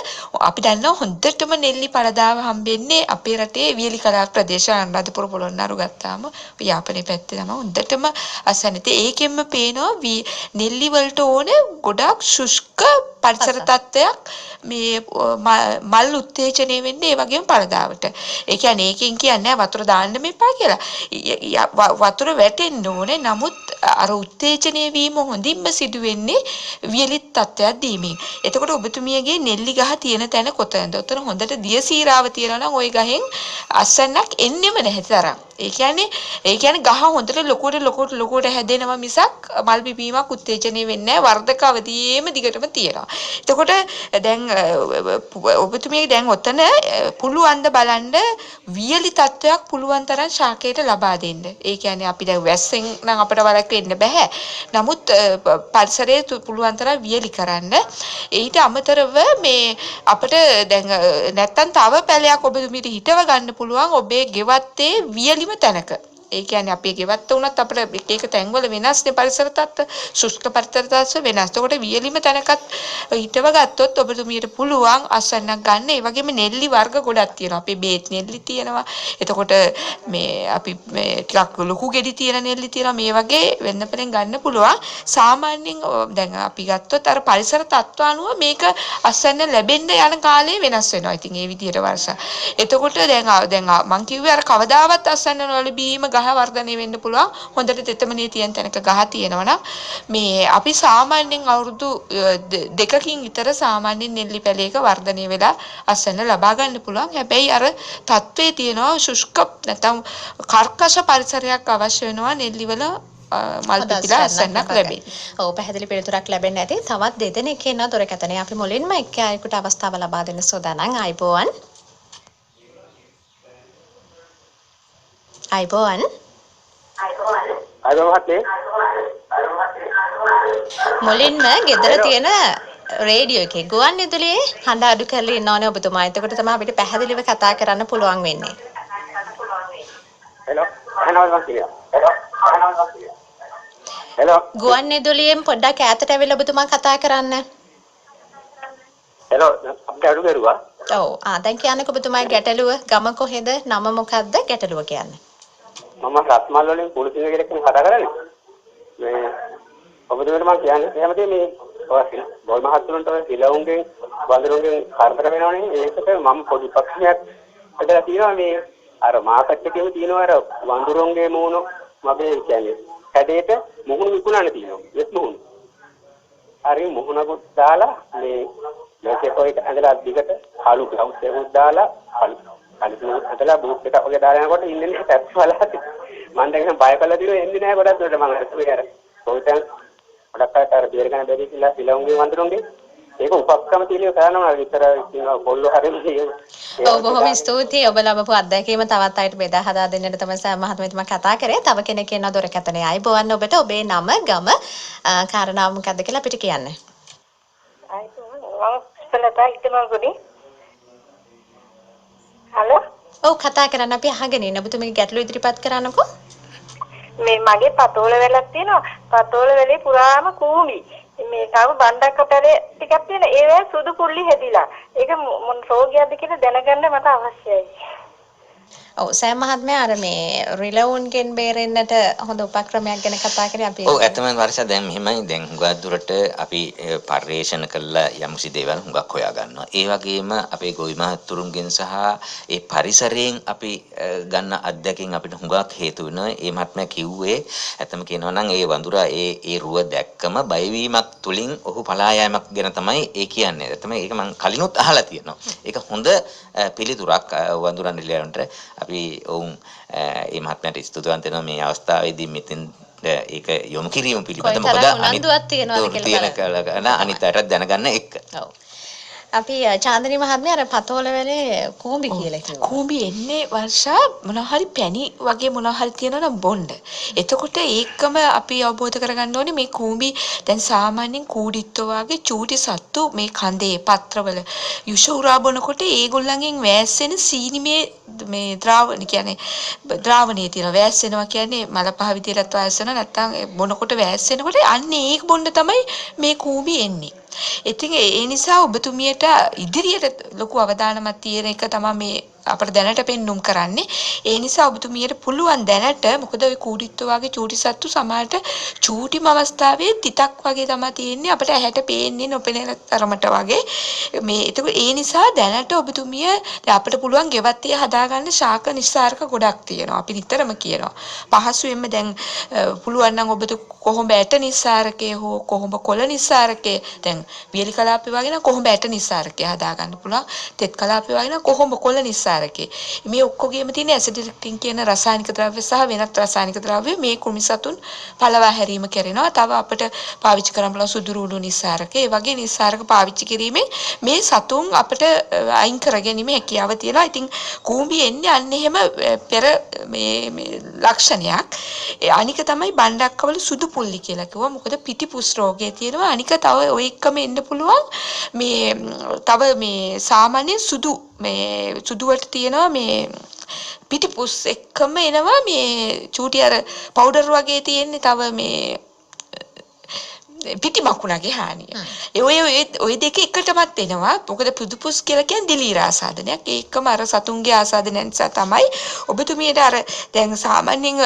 අපි දන්නවා හොඳටම නෙල්ලි පළදාව හම්බෙන්නේ අපේ රටේ වියලි කලාප ප්‍රදේශ අනුරාධපුර පොළොන්නරුව ගත්තාම යාපනයේ පැත්තේ තමයි හොඳටම අසන්නතේ. ඒකෙන්ම පේනවා නෙල්ලි වලට ඕනේ ගොඩාක් ශුෂ්ක පරිසර තත්ත්වයක් මේ මල් උත්තේජනය වෙන්නේ ඒ වගේම පළදාවට. ඒ කියන්නේ ඒකෙන් කියන්නේ වතුර දාන්න මෙපා කියලා. වතුර වැටෙන්න ඕනේ. නමුත් අර උත්තේජනය වීම හොඳින්ම සිදු වෙන්නේ වියලි තත්ත්වයක් දීමෙන්. එතකොට ඔබතුමියගේ නෙල්ලි ගහ තියෙන තැන කොතනද? උතන හොඳට දියසීරාව තියෙනවා නම් ওই ගහෙන් අස්සන්නක් එන්නෙම නැහැ තරම්. ඒ කියන්නේ ගහ හොඳට ලොකුවට හැදෙනවා මිසක් මල් පිපීමක් උත්තේජනය වෙන්නේ නැහැ. වර්ධක අවධියේම දිගටම තියෙනවා. එතකොට දැන් ඔබතුමියගේ දැන් ඔතන පුළුවන් ද බලන්න වියලි තත්ත්වයක් පුළුවන් තරම් ශාකයට ලබා දෙන්න. ඒ කියන්නේ අපි දැන් වැස්සෙන් නම් අපිට වළක්වෙන්න බෑ. නමුත් පරිසරයේ පුළුවන් තරම් වියලි කරන්න. ඊට අමතරව මේ අපිට දැන් නැත්තම් තව පැලයක් ඔබතුමියට හිටව ගන්න පුළුවන් ඔබේ ගෙවත්තේ වියලිම තැනක. ඒ කියන්නේ අපේ ගෙවත්ත උනත් අපිට එක එක තැන්වල වෙනස්නේ පරිසර තත්ත්ව ශුෂ්ක පරිසර තත්ත්ව වෙනස්. එතකොට වියලිම තැනකත් හිටව ගත්තොත් ඔබතුමියට පුළුවන් අස්වැන්නක් ගන්න. ඒ වගේම නෙල්ලි වර්ග ගොඩක් තියෙනවා. අපේ බේත් නෙල්ලි තියෙනවා. එතකොට මේ අපි මේ ටිකක් ලොකු ගෙඩි තියෙන නෙල්ලි තියෙනවා. මේ වගේ වෙන්නපෙලෙන් ගන්න පුළුවන්. සාමාන්‍යයෙන් දැන් අපි ගත්තොත් අර පරිසර තත්ත්ව අනුව මේක අස්වැන්න ලැබෙන්න යන කාලේ වෙනස් වෙනවා. ඉතින් ඒ විදිහට වර්ෂ. එතකොට දැන් මං කිව්වේ අර කවදාවත් අස්වැන්න නොලැබීම ගහ වර්ධනය වෙන්න පුළුවන්. හොඳට තෙතමනේ තියෙන තැනක ගහ තියෙනවා මේ අපි සාමාන්‍යයෙන් අවුරුදු දෙකකින් විතර සාමාන්‍යයෙන් නෙල්ලි පැලයක වර්ධනය වෙලා අස්වැන්න ලබා ගන්න පුළුවන්. හැබැයි අර තත්ත්වයේ තියෙනවා ශුෂ්ක නැත්නම් කර්කශ පරිසරයක් අවශ්‍ය වෙනවා නෙල්ලිවල මල් පිපිලා අස්වැන්නක් ලැබෙන්න. ඔව් පැහැදිලි පිළිතුරක් ලැබෙන්නේ නැති. තවත් දෙදෙනෙක් ඉන්නවා දොරකතනේ. අපි මුලින්ම එක් අයෙකුට අවස්ථාව ලබා දෙන්න සූදානම්. අයිබෝවන්. අයිබෝවන්. මුලින්ම ගෙදර තියෙන රේඩියෝ එකේ ගුවන් විදුලියේ හඬ අඩු කරලා ඉන්න ඕනේ ඔබතුමා. එතකොට තමයි අපිට පැහැදිලිව කතා කරන්න පුළුවන් වෙන්නේ. හෙලෝ ගුවන් විදුලියෙන් පොඩ්ඩක් ඈතට ඇවිල්ලා ඔබතුමා කතා කරන්න. හෙලෝ අපිට අඩු කරුවා. ඔව්. දැන් කියන්නකෝ ඔබතුමාගේ ගැටලුව ගම කොහෙද? නම මොකක්ද? ගැටලුව කියන්නේ. මම රත්මල් වලින් පොලිසිය කෙනෙක් කතා කරන්නේ. මේ ඔබතුමාට මම කියන්නේ එහෙමදී මේ බොල් මහත්තුන්ට සිලවුන්ගෙන් වඳුරුන්ගෙන් කරදර වෙනවනේ. ඒකට මම පොඩි පක්ෂයක් හදලා තියෙනවා මේ අර මාකට් එකේම තියෙනවා අර වඳුරුන්ගේ මූණු මගේ කියන්නේ කැඩේට මුහුණු විකුණන්න තියෙනවා. එත් මුහුණු. හරි මුහුණකුත් දාලා මේ මේකේ කොයිට ඇඳලා දිගට කාලු ග්ලව්ස් එකකුත් දාලා කලින් ඇඳලා බූට් එකක් වගේ දාලා යනකොට ඉන්නේ ටැප්ස් වලත් මම දැන් බය කරලා දිනුවා එන්නේ නැහැ ගොඩක් දුරට මම හිතුවේ අර කොයිටන් ගොඩක් අර බේරගන්න බැරි කියලා සිලවුන්ගේ වඳුරුන්ගේ ඒක උපක්‍රම තියෙනවා කරනවා විතර ඉන්නවා කොල්ලෝ හරිනේ. ඔව් බොහොම ස්තුතියි. ඔබ ලැබපු අත්දැකීම තවත් අයට බෙදා හදා දෙන්නට තමයි සෑ මහත්මයා කතා කරේ. තව කෙනෙක් ඉන්නවා දොරකතනේ. අයිබෝවන් ඔබට ඔබේ නම ගම කාරණාව මොකක්ද කියලා අපිට කියන්න. හලෝ. ඔව් කතා කරන්න අපි අහගෙන ඉන්න. ඔබතුමීගේ ගැටලුව ඉදිරිපත් කරන්නකෝ. මේ මගේ පතෝල වෙලක් තියෙනවා. පතෝල වෙලේ පුරාම කූඹි. මේ තව බණ්ඩක් අපරේ ටිකක් තියෙන ඒවා සුදු කුල්ලි හැදිලා. ඒක මොන රෝගයක්ද කියලා දැනගන්න මට අවශ්‍යයි. ඔව් සෑ මහත්මයා අර මේ රිලවුන්ගෙන් බේරෙන්නට හොඳ උපක්‍රමයක් ගැන කතා කරේ අපි. ඔව් ඇත්තම වර්ෂ දැන් මෙහෙමයි දැන් හුඟක් දුරට අපි පරිශ්‍රණ කළා යම්කිසි දේවල් හුඟක් හොයා ගන්නවා. ඒ වගේම අපේ ගොවි මහතුරුන්ගෙන් සහ ඒ පරිසරයෙන් අපි ගන්න අත්දැකීම් අපිට හුඟක් හේතු වෙනවා. ඒ මහත්මයා කිව්වේ ඇත්තම කියනවා නම් ඒ වඳුරා ඒ රුව දැක්කම බයවීමක් තුලින් ඔහු පලා යෑමක් ගැන තමයි ඒ කියන්නේ. ඇත්තම ඒක මම කලිනුත් අහලා තියෙනවා. ඒක හොඳ පිළිතුරක් වඳුරන් රිලවුන්ට අපි ඔවුන් මේ මහත්මයාට ස්තුතිවන්ත වෙනවා මේ අවස්ථාවේදී මෙතෙන් ඒක යොමු කිරීම පිළිබඳ මොකද උනන්දුවක් තියෙනවද කියලා අනිත් අයට දැනගන්න එක. ඔව්. අපි චාන්දනී මහත්මිය අර පතෝල වෙලේ කූඹි කියලා කිව්වා. කූඹි එන්නේ වර්ෂා මොනවා හරි පැණි වගේ මොනවා හරි තියෙනවා නම් බොණ්ඩ. එතකොට ඒකම අපි අවබෝධ කරගන්න ඕනේ මේ කූඹි දැන් සාමාන්‍යයෙන් කූඩිත්තෝ වගේ චූටි සත්තු මේ කඳේ පත්‍රවල යුෂ උරා බොනකොට ඒගොල්ලන්ගෙන් වැස්සෙන සීනිමේ මේ ද්‍රාවණයේ තියෙන වැස්සෙනවා කියන්නේ මල පහ විදියටත් වැස්සෙනවා නැත්නම් බොනකොට වැස්සෙනකොට අන්නේ ඒක බොණ්ඩ තමයි මේ කූඹි එන්නේ. ඉතින් ඒ නිසා ඔබතුමියට ඉදිරියට ලොකු අවධානමක් තියෙන එක තමයි මේ අපිට දැනට පෙන්눔 කරන්නේ. ඒ නිසා ඔබතුමියට පුළුවන් දැනට මොකද ওই කූඩිත්තෝ වගේ චූටි සත්තු සමහරට චූටිම අවස්ථාවේ තිතක් වගේ තමයි තියෙන්නේ අපිට ඇහැට පේන්නේ නොපෙනෙන තරමට වගේ. මේ ඒක ඒ නිසා දැනට ඔබතුමිය අපිට පුළුවන් ගෙවත්තේ හදාගන්න ශාක නිස්සාරක ගොඩක් තියෙනවා. අපි නිතරම කියනවා. පහසුවෙන්ම දැන් පුළුවන් නම් ඔබට කොහොඹ ඇට නිස්සාරකේ හෝ කොහොඹ කොළ නිස්සාරකේ දැන් වියලි කලාපේ වගේ නම් කොහොඹ ඇට නිස්සාරකේ හදාගන්න පුළුවන්. තෙත් කලාපේ වගේ නම් කොහොඹ කොළ නිස්සාරකේ. මේ ඔක්කොගේම තියෙන ඇසිඩිටින් කියන රසායනික ද්‍රව්‍ය සහ වෙනත් රසායනික ද්‍රව්‍ය මේ කෘමි සතුන් පළවා හැරීම කරනවා. තව අපිට පාවිච්චි කරන්න පුළුවන් සුදුරුණු නිස්සාරකේ. ඒ වගේ නිස්සාරක පාවිච්චි කිරීමෙන් මේ සතුන් අපිට අයින් කරගැනීමේ හැකියාව තියෙනවා. ඉතින් කූඹි එන්නේ අන්න එහෙම පෙර මේ ලක්ෂණයක්. අනික තමයි බණ්ඩක්කවල සුදු පුල්ලි කියලා කිව්වා. මොකද පිටිපුස් රෝගය තියෙනවා. අනික තව ඔය එක්කම එන්න පුළුවන් මේ තව මේ සාමාන්‍ය සුදු වලට තියෙනවා මේ පිටිපුස් එක්කම එනවා මේ චූටි අර පවුඩර් වගේ තියෙන්නේ තව මේ පිටි මකුණගේ හානිය. ඔය දෙක එකටමත් එනවා. මොකද පුදුපුස් කියලා කියන්නේ දිලීර ආසාදනයක්. ඒකම අර සතුන්ගේ ආසාදනය නිසා තමයි ඔබතුමියට අර දැන් සාමාන්‍යයෙන්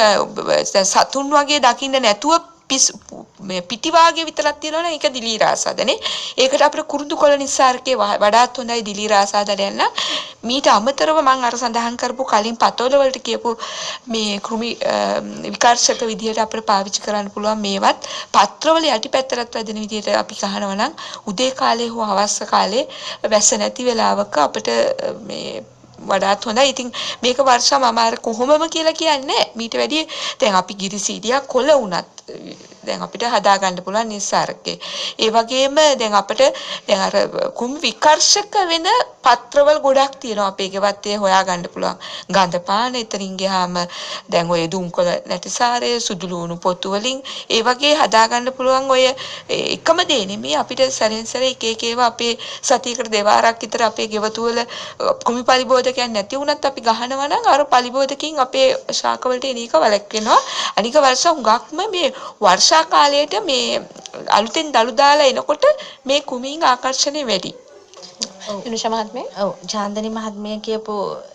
සතුන් වගේ දකින්න නැතුව පිටි වාගේ විතරක් තියෙනවනේ ඒක දිලීර ආසාදනේ. ඒකට අපිට කුරුඳු කොළ නිස්සාරකේ වඩාත් හොඳයි දිලීර ආසාදනයන් නම්. මීට අමතරව මම අර සඳහන් කරපු කලින් පතෝල වලට කියපු මේ කෘමි විකර්ෂක විදියට අපිට පාවිච්චි කරන්න පුළුවන් මේවත් පත්‍රවල යටිපැත්තට වැදෙන විදියට අපි ගහනවා නම් උදේ කාලේ හෝ හවස කාලේ වැස්ස නැති වෙලාවක අපිට මේ වඩාත් හොඳයි. ඉතින් මේක වර්ෂා මම අර කොහොමම කියලා කියන්නේ මීට වැඩිය දැන් අපි ගිරිසීඩියක් කොළ වුණත් දැන් අපිට හදා ගන්න පුළුවන් නිස්සාරකේ. ඒ වගේම දැන් අපිට දැන් අර කුම් විකර්ෂක වෙන පත්‍රවල ගොඩක් තියෙනවා අපේ ගෙවත්තේ හොයා ගන්න පුළුවන්. ගඳ පාන එතනින් ගියාම දැන් ඔය දුම්කොළ නැටිසාරය සුදු ලුණු පොතු වලින් ඒ වගේ හදා ගන්න පුළුවන් ඔය එකම දේ නෙමෙයි අපිට සැරෙන් සැර එක එක ඒවා අපේ සතියකට දෙවාරක් විතර අපේ ගෙවතු වල කුමි පරිබෝධකයන් නැති වුණත් අපි ගහනවා නම් අර පරිබෝධකින් අපේ ශාක වලට එන එක වළක්වනවා. අනික වර්ෂ හුඟක්ම මේ වර්ෂා කාලයට මේ අලුතෙන් දළු දාලා එනකොට මේ කුමීන් ආකර්ෂණය වැඩි. යනුෂා මහත්මිය. ඔව් චාන්දනි මහත්මිය කියපු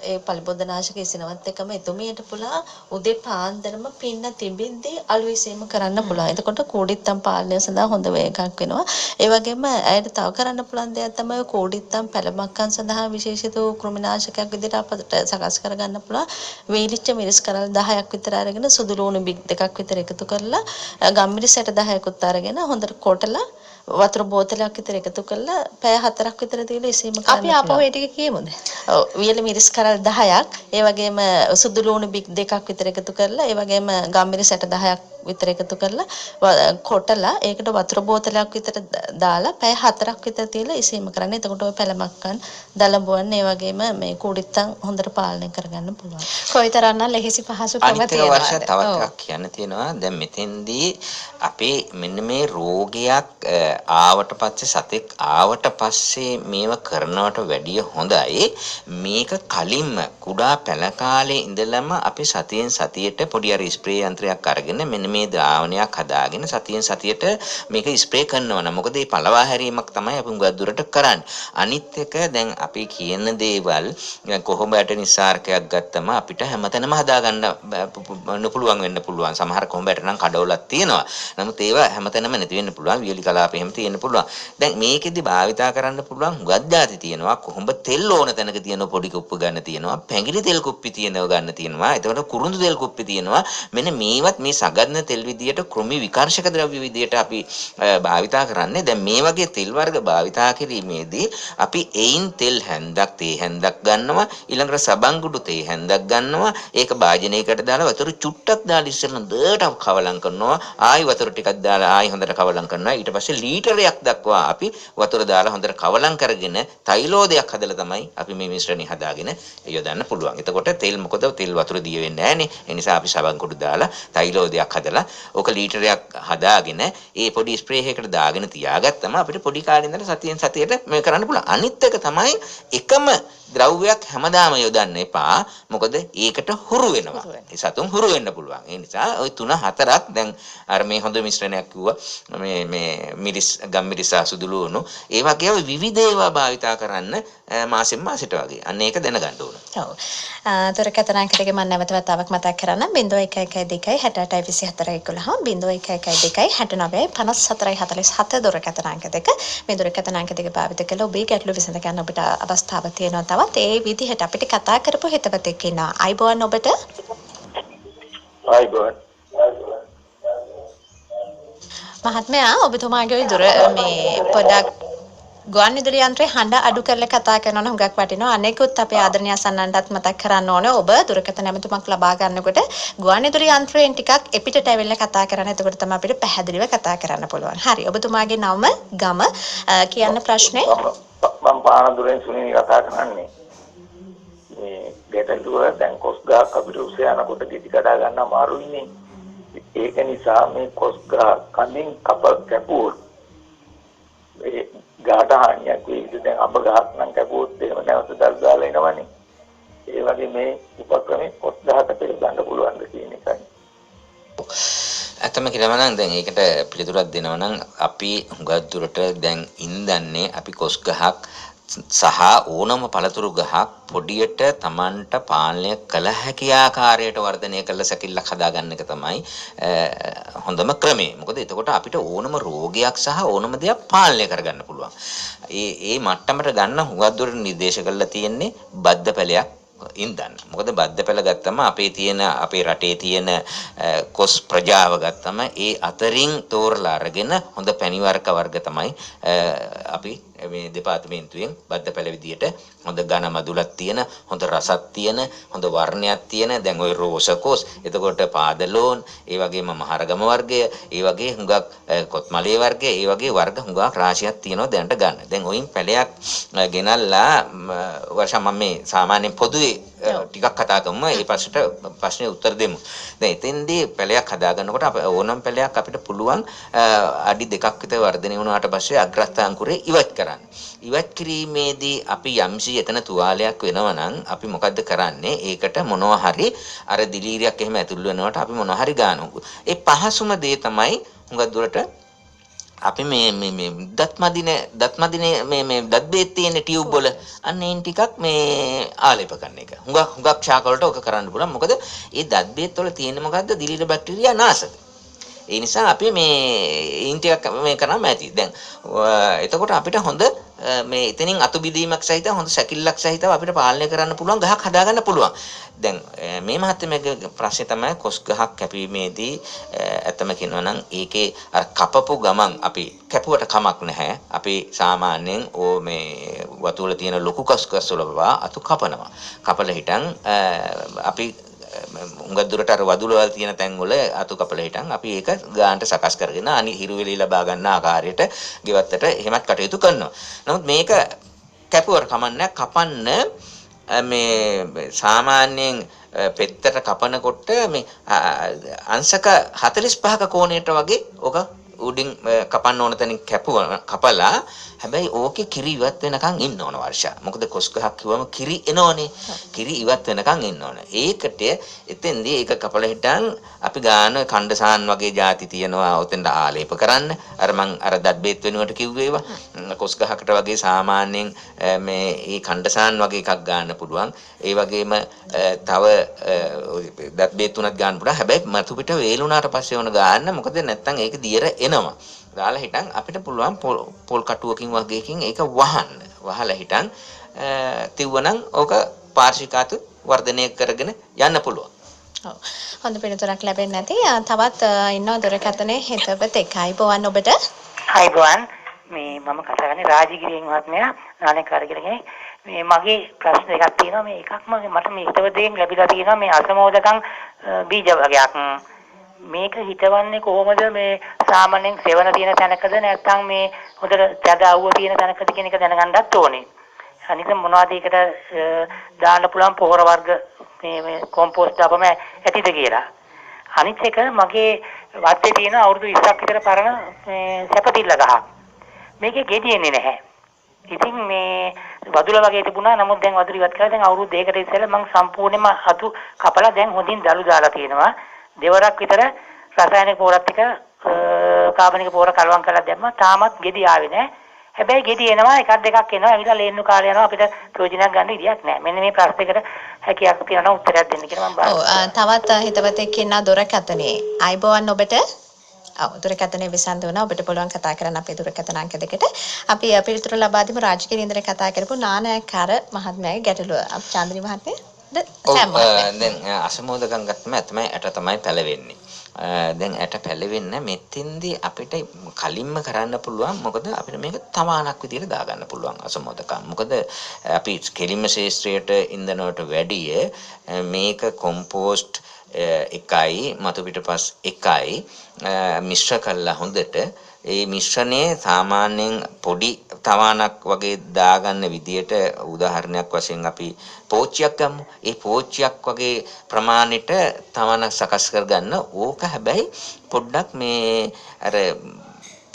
ඒ පලිබෝධනාශක ඉසිනවත් එකම එතුමියට පුළුවන් උදේ පාන්දරම පින්න තිබින්දී අලු ඉසීම කරන්න පුළුවන්. එතකොට කෝඩිත්තම් පාලනය සඳහා හොඳ වේගයක් වෙනවා. ඒ වගේම ඇයට තව කරන්න පුළුවන් දෙයක් තමයි කෝඩිත්තම් පැලමක්කන් සඳහා විශේෂිත වූ කෘමිනාශකයක් විදිහට අපිට සකස් කරගන්න පුළුවන්. වේලිච්ච මිරිස් කරල් 10ක් විතර අරගෙන සුදු ලුණු බිග් දෙකක් විතර එකතු කරලා ගම්මිරිස් 10කුත් අරගෙන හොඳට කොටලා වතුර බෝතලයක් විතර එකතු කරලා පැය 4ක් විතර තියලා ඉසීම කරන්න අපි ආපහු ඒ ටික කියමුද? ඔව් වියලි මිරිස් කරල් 10ක් ඒ වගේම සුදු ලුණු බිග් දෙකක් විතර එකතු කරලා ඒ වගේම ගම්මිරිස් 10ක් විතර එකතු කරලා කොටලා ඒකට වතුර බෝතලයක් විතර දාලා පැය 4ක් විතර තියලා ඉසීම කරන්න. එතකොට ඔය පැලමක්කන් දලඹුවන් ඒ වගේම මේ කුඩිත්තම් හොඳට පාලනය කරගන්න පුළුවන්. කොයිතරම්නම් ලෙහෙසි පහසු ක්‍රම අනිත් තියෙනවද? වර්ෂ තවත් එකක් කියන්න තියෙනවා. දැන් මෙතෙන්දී අපේ මෙන්න මේ රෝගයක් ආවට පස්සේ සතෙක් ආවට පස්සේ මේව කරනවට වැඩිය හොඳයි මේක කලින්ම කුඩා පැල කාලේ ඉඳලම අපි සතියෙන් සතියට පොඩි අර ස්ප්‍රේ යන්ත්‍රයක් අරගෙන මෙන්න මේ ද්‍රාවණයක් හදාගෙන සතියෙන් සතියට මේක ස්ප්‍රේ කරනවා නම් මොකද මේ පළවා හැරීමක් තමයි අපි උගත් දුරට කරන්නේ. අනිත් එක දැන් අපි කියන දේවල් කොහොඹට නිස්සාරකයක් ගත්තම අපිට හැමතැනම හදාගන්න පුළුවන් වෙන්න පුළුවන්. සමහර කොහොඹට නම් කඩවලක් තියෙනවා. නමුත් ඒවා හැමතැනම නැති වෙන්න පුළුවන්. වියලි කලාපේ එහෙම තියෙන්න පුළුවන්. දැන් මේකෙදි භාවිතා කරන්න පුළුවන් හුඟක් જાති තියෙනවා. කොහොඹ තෙල් ඕන තැනක තියෙන පොඩි කුප්පු ගන්න තියෙනවා. පැංගිරි තෙල් කුප්පි තියෙනවා ගන්න තියෙනවා. එතකොට කුරුඳු තෙල් කුප්පි තියෙනවා. මෙන්න මේවත් මේ සගන්න බිඳෙන තෙල් විදියට කෘමි විකර්ෂක ද්‍රව්‍ය විදියට අපි භාවිතා කරන්නේ. දැන් මේ වගේ තෙල් වර්ග භාවිතා කිරීමේදී අපි එයින් තෙල් හැන්දක් තේ හැන්දක් ගන්නවා, ඊළඟට සබංගුඩු තේ හැන්දක් ගන්නවා. ඒක භාජනයකට දාලා වතුර චුට්ටක් දාලා ඉස්සෙල්ලා හොඳට කවලම් කරනවා. ආයි වතුර ටිකක් දාලා ආයි හොඳට කවලම් කරනවා. ඊට පස්සේ ලීටරයක් දක්වා අපි වතුර දාලා හොඳට කවලම් කරගෙන තෛලෝදයක් හදලා තමයි අපි මේ මිශ්‍රණය හදාගෙන යොදන්න පුළුවන්. එතකොට තෙල් මොකද තෙල් වතුර දිය වෙන්නේ නැහනේ. ඒ නිසා අපි සබංගුඩු දාලා තෛලෝදයක් හදලා ඕක ලීටරයක් හදාගෙන ඒ පොඩි ස්ප්‍රේ එකකට දාගෙන තියාගත්තම අපිට පොඩි කාලේ ඉඳලා සතියෙන් සතියට මේ කරන්න පුළුවන්. අනිත් එක තමයි එකම ද්‍රව්‍යයක් හැමදාම යොදන්න එපා. මොකද ඒකට හුරු වෙනවා. ඒ සතුන් හුරු වෙන්න පුළුවන්. ඒ නිසා ওই 3-4ක් දැන් අර මේ හොඳ මිශ්‍රණයක් කිව්වා. මේ මිරිස් ගම්මිරිස් සුදුළු වුණු ඒ වගේ විවිධ ඒවා භාවිතා කරන්න මාසෙන් මාසෙට වගේ. අන්න ඒක දැනගන්න ඕන. ඔව්. දුරකථන අංකයක මම නැවත වතාවක් මතක් කරන්නම් 0112 6824 11 0112 69 54 47 දුරකථන අංක දෙක. මේ දුරකථන අංක දෙක භාවිත කළා ඔබේ ගැටලු විසඳ ගන්න ඔබට අවස්ථාවක් තියෙනවා. තවත් ඒ විදිහට අපිට කතා කරපු හිතවතෙක් ඉන්නවා. අයිබෝන් ඔබට. අයිබෝන්. මහත්මයා ඔබතුමාගේ දුර මේ පොඩක් ගුවන් විදුලි යන්ත්‍රයේ හඬ අඩු කරලා කතා කරනවා නම් හුඟක් වටිනවා. අනෙකුත් අපේ ආදරණීය අසන්නන්ටත් මතක් කරන්න ඕනේ ඔබ දුරකථන ඇමතුමක් ලබා ගන්නකොට ගුවන් විදුලි යන්ත්‍රයෙන් ටිකක් එපිටට ඇවිල්ලා කතා කරන්න. එතකොට තමයි අපිට පැහැදිලිව කතා කරන්න පුළුවන්. හරි. ඔබතුමාගේ නම ගම කියන්න ප්‍රශ්නේ. මම පානදුරෙන් සුනිල් කතා කරන්නේ. මේ ගැටලුව දැන් කොස් ගහක් අපිට උස යනකොට කිසි කඩා ගන්න අමාරුයිනේ. ඒක නිසා මේ කොස් ගහ කඳින් කැපුවොත් ඒ ගහට හානියක් වෙයිද? දැන් අබ ගහක් නම් කැපුවොත් එහෙම නැවත දල් දාලා එනවනේ. ඒ වගේ මේ උපක්‍රමයේ කොස් ගහකට පිළිගන්න පුළුවන් ද කියන එකයි. ඇත්තම කියනවා නම් දැන් ඒකට පිළිතුරක් දෙනවා නම් අපි හුඟක් දුරට දැන් ඉඳන්නේ අපි කොස් ගහක් සහ ඕනම පළතුරු ගහක් පොඩියට Tamanට පාලනය කළ හැකි ආකාරයට වර්ධනය කළ සැකිල්ලක් හදාගන්න එක තමයි හොඳම ක්‍රමය. මොකද එතකොට අපිට ඕනම රෝගයක් සහ ඕනම දෙයක් පාලනය කරගන්න පුළුවන්. ඒ මට්ටමට ගන්න හුඟක් දුරට නිර්දේශ කරලා තියෙන්නේ බද්ධ පැලයක් ඉන්දන්න. මොකද බද්ධ පැල ගත්තම අපේ රටේ තියෙන කොස් ප්‍රජාව ගත්තම ඒ අතරින් තෝරලා අරගෙන හොඳ පැණිවර්ග වර්ග තමයි අපි මේ දෙපාර්තමේන්තුවෙන් බද්ධ පැල විදියට හොඳ ඝන මදුලක් තියෙන, හොඳ රසක් තියෙන, හොඳ වර්ණයක් තියෙන දැන් ওই රෝස කොස්, එතකොට පාදලෝන්, ඒ වගේම මහරගම වර්ගය, ඒ වගේ හුඟක් කොත්මලේ වර්ගය, ඒ වගේ වර්ග හුඟක් රාශියක් තියෙනවා දැනට ගන්න. දැන් ඔයින් පැලයක් ගෙනල්ලා වර්ෂා මම මේ සාමාන්‍යයෙන් පොදුවේ ටිකක් කතා කරමු. ඒ ප්‍රශ්නේ උත්තර දෙමු. දැන් එතෙන්දී පැලයක් හදාගන්නකොට ඕනම පැලයක් අපිට පුළුවන් අඩි 2ක් විතර වර්ධනය වුණාට පස්සේ අග්‍රස්ථ අංකුරේ ඉවත් කරන්න. ඉවත් කිරීමේදී අපි යම්සි එතන තුවාලයක් වෙනවා නම් අපි මොකද්ද කරන්නේ? ඒකට මොනවා හරි අර දිලීරියක් එහෙම ඇතුල් වෙනවට අපි මොනවා හරි ගන්නවා. ඒ පහසුම දේ තමයි හුඟක් දුරට අපි මේ දත් මදිනේ මේ දත් බේත් තියෙන ටියුබ් වල අන්න ඒන් ටිකක් මේ ආලේප කරන එක. හුඟක් ශාක වලට ඔක කරන්න පුළුවන්. මොකද ඒ දත් බේත් වල තියෙන මොකද්ද? දිලීර බැක්ටීරියා නාශක. ඒ නිසා අපි මේ ඊන් ටිකක් මේ කරාම ඇති. දැන් එතකොට අපිට හොඳ මේ එතනින් අතු බිදීමක් සහිත හොඳ සැකිල්ලක් සහිතව අපිට පාලනය කරන්න පුළුවන් ගහක් හදාගන්න පුළුවන්. දැන් මේ මහත්මයාගේ ප්‍රශ්නේ තමයි කොස් ගහක් කැපීමේදී ඇත්තම කියනවා නම් ඒකේ අර කපපු ගමන් අපි කැපුවට කමක් නැහැ. අපි සාමාන්‍යයෙන් මේ වතුර තියෙන ලොකු කොස් වල අතු කපනවා. කපලා හිටන් අපි උඟ දුරට අර වදුල වල තියෙන තැන් වල අතු කපලා හිටන් අපි ඒක ගානට සකස් කරගෙන හිරුවෙලි ලබා ගන්න ආකාරයට ගෙවත්තට එහෙමත් කටයුතු කරනවා. නමුත් මේක කැපුවට කමන්නේ කපන්න මේ සාමාන්‍යයෙන් පෙත්තට කපනකොට මේ අංශක 45ක කෝණයට වගේ ඔක උඩින් කපන්න ඕන තැනින් කපලා හැබැයි ඕකේ කිරි ඉවත් වෙනකන් ඉන්න ඕන වර්ෂා. මොකද කොස් ගහක් කිව්වම කිරි එනෝනේ. කිරි ඉවත් වෙනකන් ඉන්න ඕන. ඒකට එතෙන්දී ඒක කපලා හිටන් අපි ගාන කණ්ඩසාන් වගේ ಜಾති තියෙනවා ඔතෙන්ට ආලේප කරන්න. අර මං අර දත් බේත් වෙනුවට කිව්වේ ඒවා. කොස් ගහකට වගේ සාමාන්‍යයෙන් මේ කණ්ඩසාන් වගේ එකක් ගන්න පුළුවන්. ඒ වගේම තව දත් බේත් තුනක් ගන්න පුළුවන්. හැබැයි මතු පිට වේලුණාට පස්සේ ඕන ගන්න. මොකද නැත්තම් ඒක දියර එනවා. දාලා හිටන් අපිට පුළුවන් පොල් කටුවකින් වගේකින් ඒක වහන්න. වහලා හිටන් තිව්වනම් ඕක පාර්ශිකාතු වර්ධනය කරගෙන යන්න පුළුවන්. ඔව්. හොඳ පිළිතුරක් ලැබෙන්නේ නැති. තවත් ඉන්නවා දුරකථනයේ හිතවතෙක්. අයිබෝවන් ඔබට. අයිබෝවන් මේ මම කතා කරන්නේ රාජගිරියෙන් මහත්මයා නානකාර කියලා කෙනෙක්. මේ මගේ ප්‍රශ්න එකක් තියෙනවා. මේ එකක්ම මට මේ හිතවතෙන් ලැබිලා තියෙනවා මේ අසමෝදකම් බීජ වර්ගයක්. මේක හිතවන්නේ කොහොමද මේ සාමාන්‍යයෙන් සෙවන තියෙන තැනකද නැත්නම් මේ හොඳට තද අවුව තියෙන තැනකද කියන එක දැනගන්නත් ඕනේ. අනිත් මොනවද ඒකට දාන්න පුළුවන් පොහොර වර්ග මේ කොම්පෝස්ට් දාපම ඇතිද කියලා. අනිත් එක මගේ වත්තේ තියෙන අවුරුදු 20ක් විතර පරණ සැපතිල්ල ගහක්. මේකේ ගෙඩි එන්නේ නැහැ. ඉතින් මේ වදුල වගේ තිබුණා. නමුත් දැන් වදුර ඉවත් කරලා දැන් අවුරුදු දෙකකට ඉස්සෙල්ලා මම සම්පූර්ණයෙන්ම අතු කපලා දැන් හොඳින් දළු දාලා තියෙනවා. දෙවරක් විතර රසායනික පොරත් ටික කාබනික පොර කලවම් කරලා දැම්මා. තාමත් ගෙඩි ආවේ නැහැ. හැබැයි ගෙඩි එනවා එකක් දෙකක් එනවා. ඇවිල්ලා ලේන්නු කාලේ යනවා. අපිට ප්‍රයෝජනයක් ගන්න විදියක් නැහැ. මෙන්න මේ ප්‍රශ්නෙකට හැකියාවක් තියෙනවා උත්තරයක් දෙන්න කියලා මම බාරගන්නවා. ඔව් තවත් හිතවතෙක් ඉන්නා දුරකථනයේ. අයිබෝවන් ඔබට. ඔව් දුරකථනයේ විසඳ වුණා. ඔබට පුළුවන් කතා කරන්න අපේ දුරකථන අංක දෙකට. අපි පිළිතුරු ලබා දෙමු රාජකීය ඉන්ද්‍ර කතා කරපු නානායක්කාර මහත්මයාගේ ගැටලුව. අපි චාන්දිනී මහත්මිය දැන් අසමෝදකම් ගත්තම තමයි ඇට තමයි පැලවෙන්නේ. දැන් ඇට පැලවෙන්න මෙතෙන්දී අපිට කලින්ම කරන්න පුළුවන් මොකද අපිට මේක තමානක් විදියට දාගන්න පුළුවන් අසමෝදකම්. මොකද අපි කෙලින්ම ශේෂ්ත්‍රයට ඉන්ධනවලට වැඩිය මේක කොම්පෝස්ට් එකයි මතු පිටපස් එකයි මිශ්‍ර කළා හොඳට ඒ මිශ්‍රණයේ සාමාන්‍යයෙන් පොඩි තවානක් වගේ දාගන්න විදියට උදාහරණයක් වශයෙන් අපි පෝච්චියක් ගමු. ඒ පෝච්චියක් වගේ ප්‍රමාණයට තවානක් සකස් කරගන්න ඕක හැබැයි පොඩ්ඩක් මේ අර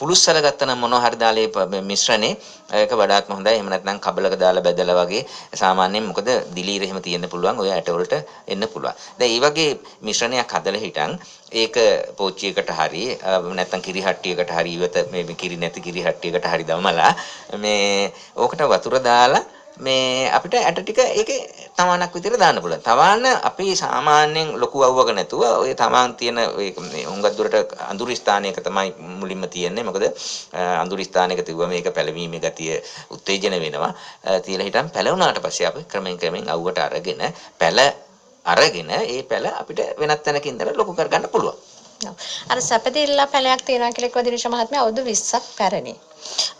පුලුස්සල ගත්තනම් මොනවා හරි දාලා මිශ්‍රණේ ඒක වඩාත්ම හොඳයි. එහෙම නැත්නම් කබලක දාලා බෙදලා වගේ සාමාන්‍යයෙන් මොකද දිලීර එහෙම තියෙන්න පුළුවන්. ඔය ඇට වලට එන්න පුළුවන්. දැන් මේ වගේ මිශ්‍රණයක් හදලා හිටන් ඒක පෝච්චියකට හරි නැත්නම් කිරි හට්ටියකට හරි ඉවත මේ කිරි නැති කිරි හට්ටියකට හරි දමලා මේ ඕකට වතුර දාලා මේ අපිට ඇට ටික ඒකේ තවානක් විතර දාන්න පුළුවන්. තවාන අපි සාමාන්‍යයෙන් ලොකු අවුවක නැතුව ඔය තවාන් තියෙන ඔය හුඟක් දුරට අඳුරු ස්ථානයක තමයි මුලින්ම තියෙන්නේ. මොකද අඳුරු ස්ථානයක තිබුවා මේක පැලවීමේ ගතිය උත්තේජන වෙනවා. තියලා හිටන් පැලවුණාට පස්සේ අපි ක්‍රමෙන් අවුවට අරගෙන ඒ පැල අපිට වෙනත් තැනක ඉඳලා ලොකු කරගන්න පුළුවන්. අර සැපදිල්ලා පැලයක් තියෙනවා කියලා කිව්ව දිනේශ මහත්මයා අවුරුදු 20ක් පැරණි.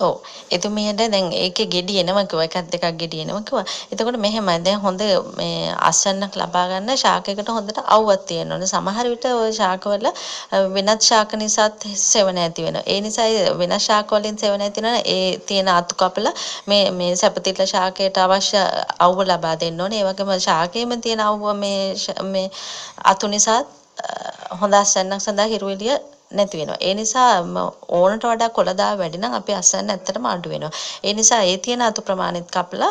ඔව් එතුමියට දැන් ඒකේ ගෙඩි එනවා කිව්වා එකක් දෙකක් ගෙඩි එනවා කිව්වා. එතකොට මෙහෙමයි දැන් හොඳ මේ අස්වැන්නක් ලබා ගන්න ශාකයකට හොඳට අවුවක් තියෙන්න ඕනේ. සමහර විට ওই ශාකවල වෙනත් ශාක නිසාත් සෙවණ ඇති වෙනවා. ඒ නිසා වෙනත් ශාක වලින් සෙවණ ඇති වෙනවා. ඒ තියෙන අතු කපලා මේ සැපතිල්ල ශාකයට අවශ්‍ය අවුව ලබා දෙන්න ඕනේ. ඒ වගේම ශාකයේම තියෙන අවුව මේ අතු නිසා හොඳ අස්වැන්නක් සඳහා හිරු එළිය නැති වෙනවා. ඒ නිසා ඕනට වඩා කොළදාව වැඩි නම් අපේ අස්වැන්න ඇත්තටම අඩු වෙනවා. ඒ නිසා ඒ තියෙන අතු ප්‍රමාණෙත් කපලා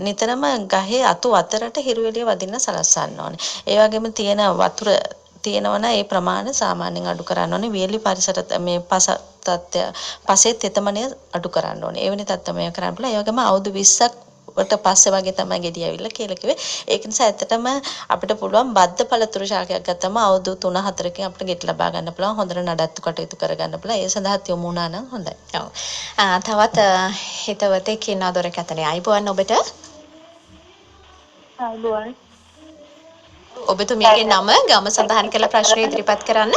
නිතරම ගහේ අතු අතරට හිරු එළිය වදින්න සලස්වන්න ඕනේ. ඒ වගේම තියෙන වතුර තියෙනවනම් ඒ ප්‍රමාණය සාමාන්‍යයෙන් අඩු කරන්න ඕනේ. වියලි පරිසර මේ පසේ තෙතමනය අඩු කරන්න ඕනේ. එවැනි තත්ත්වමය කරන්න පුළුවන්. ඒ වගේම අවුරුදු 20ක් වට පස්සේ වගේ තමයි ගෙඩි ඇවිල්ලා කියලා කිව්වේ. ඒක නිසා ඇත්තටම අපිට පුළුවන් බද්ධ පළතුරු ශාකයක් ගත්තම අවුරුදු 3-4කින් අපිට ගෙඩි ලබා ගන්න පුළුවන්. හොඳට නඩත්තු කටයුතු කරගන්න පුළුවන්. ඒ සඳහා යොමු වුණා නම් හොඳයි. ඔව්. තවත් හිතවතෙක් ඉන්නා දුරකථනයේ. අයිබෝවන් ඔබට. අයිබෝවන්. ඔබතුමියගේ නම ගම සඳහන් කරලා ප්‍රශ්න ඉදිරිපත් කරන්න.